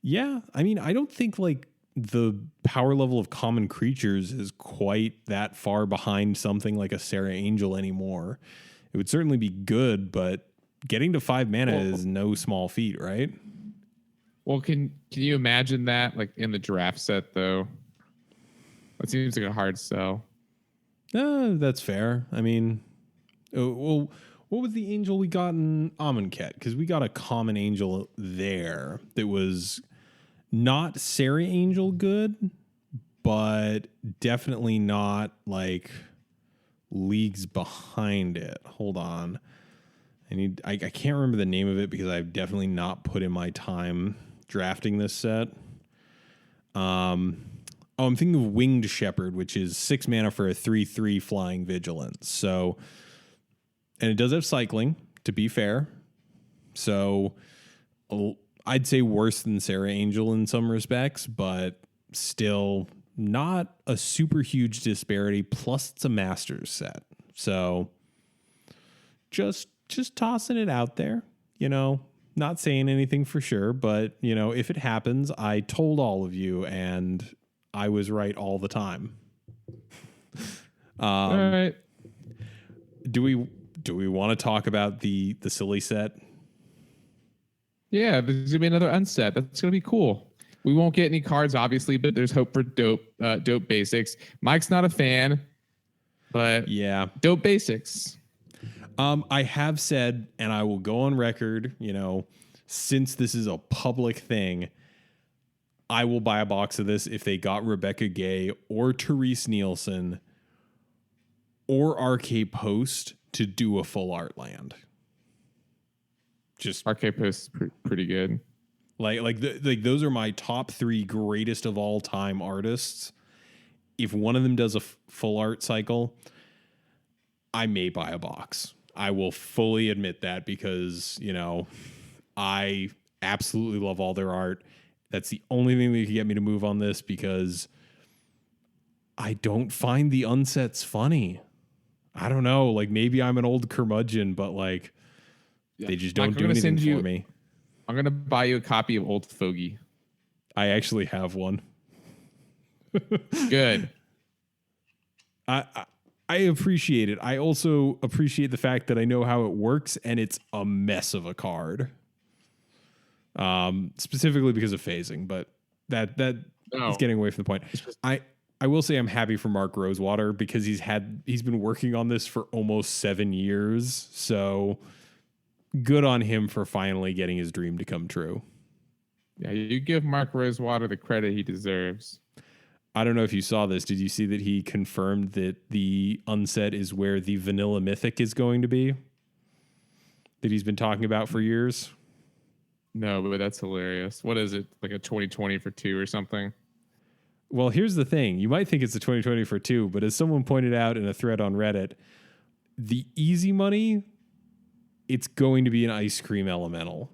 Speaker 1: Yeah, I mean, I don't think like the power level of common creatures is quite that far behind something like a Sarah Angel anymore. It would certainly be good, but getting to 5 mana is no small feat, right?
Speaker 2: Well, can you imagine that like in the draft set though? That seems like a hard sell.
Speaker 1: That's fair. I mean, well, what was the angel we got in Amonkhet? Because we got a common angel there that was not Sarah Angel good, but definitely not like leagues behind it. Hold on. I can't remember the name of it because I've definitely not put in my time drafting this set. I'm thinking of Winged Shepherd, which is 6 mana for a 3/3 flying vigilance. So, and it does have cycling, to be fair. So I'd say worse than Sarah Angel in some respects, but still not a super huge disparity. Plus, it's a Masters set. So just tossing it out there, not saying anything for sure, but, if it happens, I told all of you and I was right all the time.
Speaker 2: All right.
Speaker 1: Do we want to talk about the silly set?
Speaker 2: Yeah, there's gonna be another unset. That's gonna be cool. We won't get any cards, obviously, but there's hope for dope basics. Mike's not a fan, but
Speaker 1: yeah,
Speaker 2: dope basics.
Speaker 1: I have said, and I will go on record, since this is a public thing, I will buy a box of this if they got Rebecca Gay or Therese Nielsen or RK Post to do a full art land. Just
Speaker 2: RK Post pretty good.
Speaker 1: Like those are my top 3 greatest of all time artists. If one of them does a full art cycle, I may buy a box. I will fully admit that because, I absolutely love all their art. That's the only thing that can get me to move on this because I don't find the unsets funny. I don't know. Like maybe I'm an old curmudgeon, but like they just don't do anything for me.
Speaker 2: I'm going to buy you a copy of Old Fogey.
Speaker 1: I actually have one.
Speaker 2: Good.
Speaker 1: I appreciate it. I also appreciate the fact that I know how it works and it's a mess of a card. Specifically because of phasing, but that is getting away from the point. I will say I'm happy for Mark Rosewater because he's been working on this for almost 7 years. So good on him for finally getting his dream to come true.
Speaker 2: Yeah, you give Mark Rosewater the credit he deserves.
Speaker 1: I don't know if you saw this. Did you see that he confirmed that the unset is where the Vanilla Mythic is going to be? That he's been talking about for years?
Speaker 2: No, but that's hilarious. What is it? Like a 2020 for 2 or something?
Speaker 1: Well, here's the thing. You might think it's a 2020 for 2, but as someone pointed out in a thread on Reddit, the easy money, it's going to be an ice cream elemental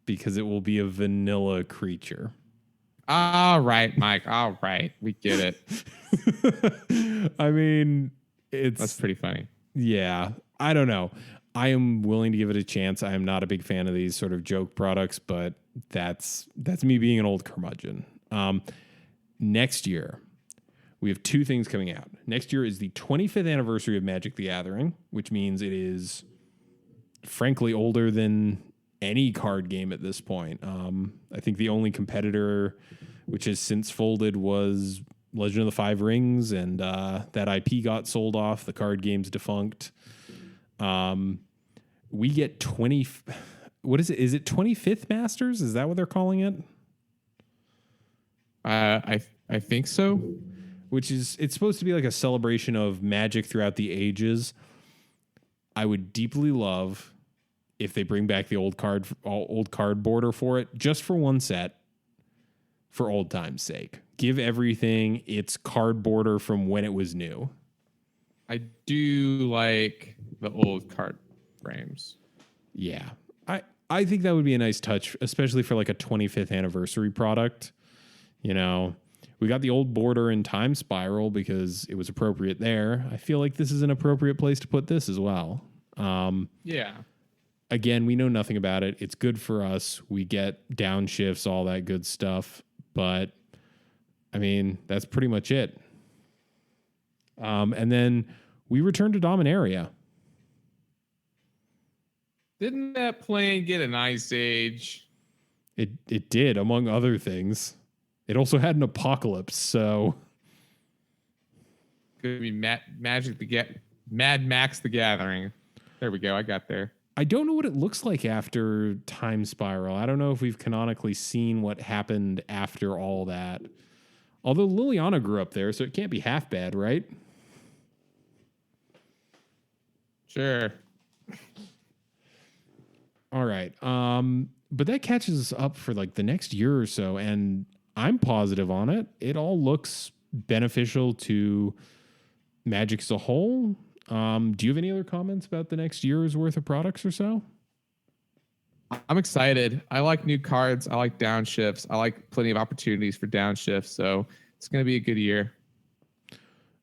Speaker 1: because it will be a vanilla creature.
Speaker 2: All right, Mike. All right. We get
Speaker 1: it. I mean,
Speaker 2: that's pretty funny.
Speaker 1: Yeah. I don't know. I am willing to give it a chance. I am not a big fan of these sort of joke products, but that's me being an old curmudgeon. Next year, we have 2 things coming out. Next year is the 25th anniversary of Magic the Gathering, which means it is frankly older than any card game at this point. I think the only competitor which has since folded was Legend of the Five Rings, and that IP got sold off. The card game's defunct. We get 20. What is it? Is it 25th Masters? Is that what they're calling it?
Speaker 2: I think so.
Speaker 1: Which is, it's supposed to be like a celebration of Magic throughout the ages. I would deeply love if they bring back the old card border for it, just for one set, for old time's sake. Give everything its card border from when it was new.
Speaker 2: I do like the old card frames.
Speaker 1: Yeah. I think that would be a nice touch, especially for like a 25th anniversary product. You know, we got the old border in Time Spiral because it was appropriate there. I feel like this is an appropriate place to put this as well.
Speaker 2: Yeah.
Speaker 1: Again, we know nothing about it. It's good for us. We get downshifts, all that good stuff. But, I mean, that's pretty much it. And then we return to Dominaria.
Speaker 2: Didn't that plane get an ice age?
Speaker 1: It did, among other things. It also had an apocalypse, so...
Speaker 2: Could be Mad Max the Gathering. There we go. I got there.
Speaker 1: I don't know what it looks like after Time Spiral. I don't know if we've canonically seen what happened after all that. Although Liliana grew up there, so it can't be half bad, right?
Speaker 2: Sure.
Speaker 1: All right. But that catches us up for like the next year or so, and I'm positive on it. It all looks beneficial to Magic as a whole. Do you have any other comments about the next year's worth of products or so?
Speaker 2: I'm excited. I like new cards. I like downshifts. I like plenty of opportunities for downshifts. So it's going to be a good year.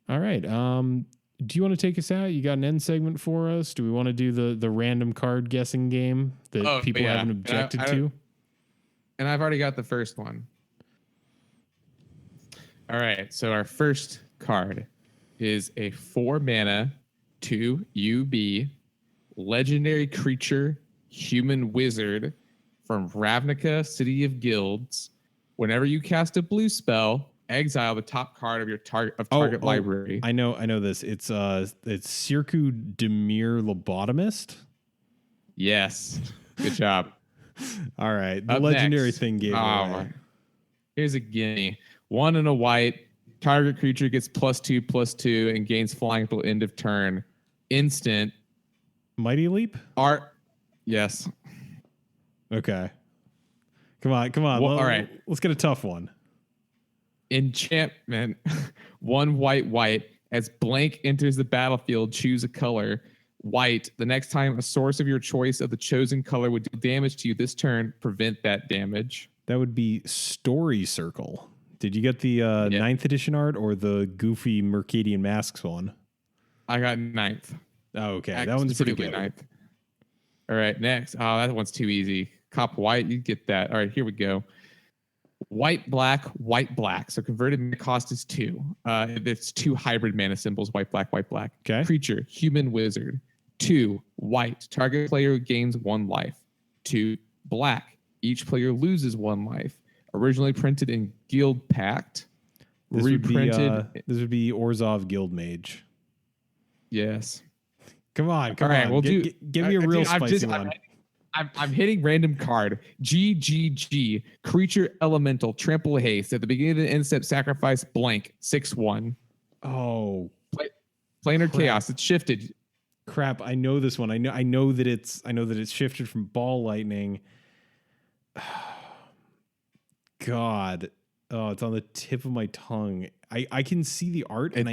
Speaker 1: All right. Do you want to take us out? You got an end segment for us? Do we want to do the random card guessing game that people haven't objected to?
Speaker 2: And I've already got the first one. All right. So our first card is a 4-mana 2 UB legendary creature human wizard from Ravnica, City of Guilds. Whenever you cast a blue spell, exile the top card of your target library.
Speaker 1: I know this. It's Circu Demir Lobotomist.
Speaker 2: Yes. Good job.
Speaker 1: All right. The legendary thing gave away.
Speaker 2: Here's a gimme. 1 and a white. Target creature gets +2/+2 and gains flying until end of turn. Instant.
Speaker 1: Mighty Leap?
Speaker 2: Art. Yes.
Speaker 1: Okay. Come on.
Speaker 2: Well, all right.
Speaker 1: Let's get a tough one.
Speaker 2: Enchantment. 1 white. As blank enters the battlefield, choose a color. White. The next time a source of your choice of the chosen color would do damage to you this turn, prevent that damage.
Speaker 1: That would be Story Circle. Did you get the 9th edition art or the goofy Mercadian Masks one?
Speaker 2: I got 9th.
Speaker 1: Oh, okay. That one's pretty good.
Speaker 2: 9th. All right, next. Oh, that one's too easy. Cop white, you get that. All right, here we go. White, black. So converted mana cost is 2. It's 2 hybrid mana symbols, white, black.
Speaker 1: Okay.
Speaker 2: Creature, human wizard. 2, white. Target player gains 1 life. 2, black. Each player loses 1 life. Originally printed in Guild Pact.
Speaker 1: This would be Orzhov Guildmage.
Speaker 2: Yes.
Speaker 1: Come on.
Speaker 2: All right, we'll
Speaker 1: give me a real spicy one.
Speaker 2: I'm hitting random card. GGG. Creature Elemental. Trample Haste. At the beginning of the end step, sacrifice blank. 6/1.
Speaker 1: Oh.
Speaker 2: Planar Chaos. It's shifted.
Speaker 1: Crap. I know this one. I know that it's shifted from Ball Lightning. God. Oh, it's on the tip of my tongue. I can see the art and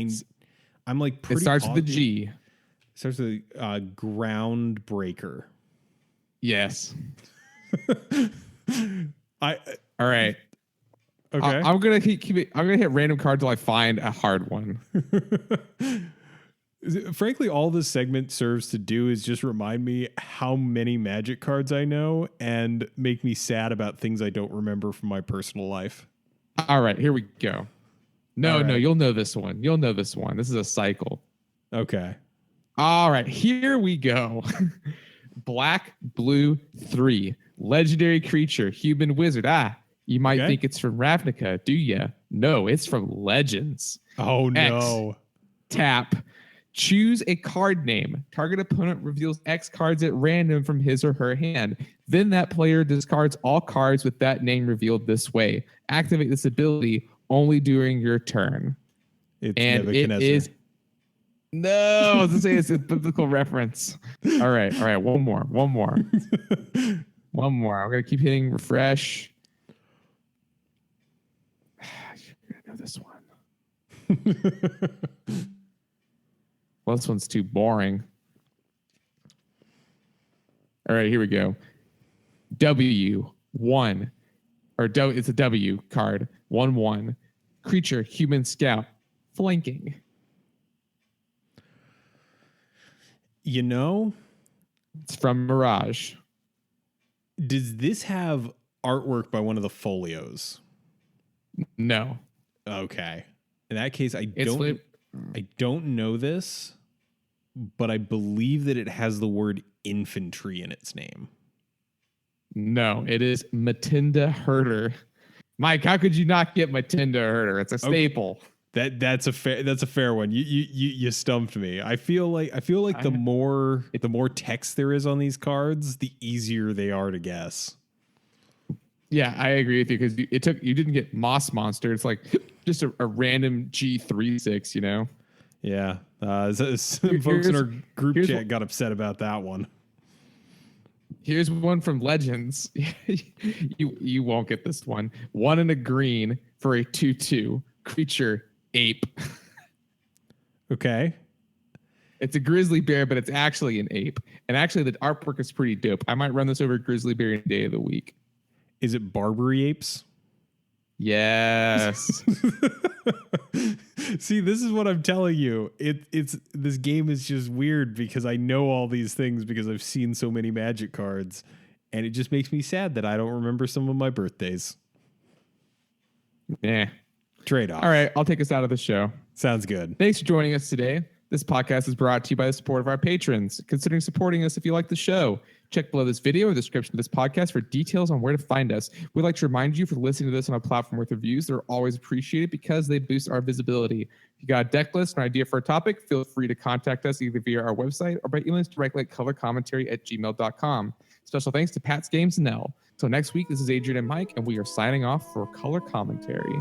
Speaker 1: I'm like pretty.
Speaker 2: It starts with the G.
Speaker 1: It starts with Groundbreaker.
Speaker 2: Yes.
Speaker 1: All
Speaker 2: right.
Speaker 1: Okay.
Speaker 2: I'm gonna keep it. I'm gonna hit random card till I find a hard one.
Speaker 1: Frankly, all this segment serves to do is just remind me how many Magic cards I know and make me sad about things I don't remember from my personal life.
Speaker 2: All right, here we go. No, you'll know this one. This is a cycle.
Speaker 1: Okay.
Speaker 2: All right, here we go. Black Blue 3. Legendary creature, human wizard. You might think it's from Ravnica, do you? No, it's from Legends.
Speaker 1: Oh, no.
Speaker 2: X, tap. Choose a card name. Target opponent reveals X cards at random from his or her hand. Then that player discards all cards with that name revealed this way. Activate this ability only during your turn.
Speaker 1: It's
Speaker 2: and
Speaker 1: Nebuchadnezzar.
Speaker 2: It is... No, I was going to say it's a biblical reference. All right. One more. I'm going to keep hitting refresh. You're going to know this one. Well, this one's too boring. All right, here we go. W1. It's a W card. 1/1. Creature, human scout. Flanking.
Speaker 1: You know?
Speaker 2: It's from Mirage.
Speaker 1: Does this have artwork by one of the folios?
Speaker 2: No.
Speaker 1: Okay. In that case, I
Speaker 2: It's
Speaker 1: don't know this, but I believe that it has the word infantry in its name.
Speaker 2: No, it is Matinda Herder. Mike, how could you not get Matinda Herder? It's a staple.
Speaker 1: That's a fair one. You stumped me. I feel like the more text there is on these cards, the easier they are to guess.
Speaker 2: Yeah, I agree with you because you didn't get Moss Monster. It's like just a random G36, you know?
Speaker 1: Yeah. Some folks in our group chat got upset about that one.
Speaker 2: Here's one from Legends. You won't get this one. 1 and a green for a 2/2 creature ape.
Speaker 1: Okay.
Speaker 2: It's a grizzly bear, but it's actually an ape. And actually, the artwork is pretty dope. I might run this over Grizzly Bear Day of the Week.
Speaker 1: Is it Barbary apes?
Speaker 2: Yes.
Speaker 1: See, this is what I'm telling you. It's this game is just weird because I know all these things because I've seen so many Magic cards, and it just makes me sad that I don't remember some of my birthdays.
Speaker 2: Yeah.
Speaker 1: Trade-off.
Speaker 2: All right, I'll take us out of the show.
Speaker 1: Sounds good.
Speaker 2: Thanks for joining us today. This podcast is brought to you by the support of our patrons. Considering supporting us if you like the show. Check below this video or the description of this podcast for details on where to find us. We'd like to remind you for listening to this on a platform with reviews. They're always appreciated because they boost our visibility. If you got a deck list or an idea for a topic, feel free to contact us either via our website or by emailing us directly at colorcommentary@gmail.com. Special thanks to Pat's Games and L. So next week, this is Adrian and Mike, and we are signing off for Color Commentary.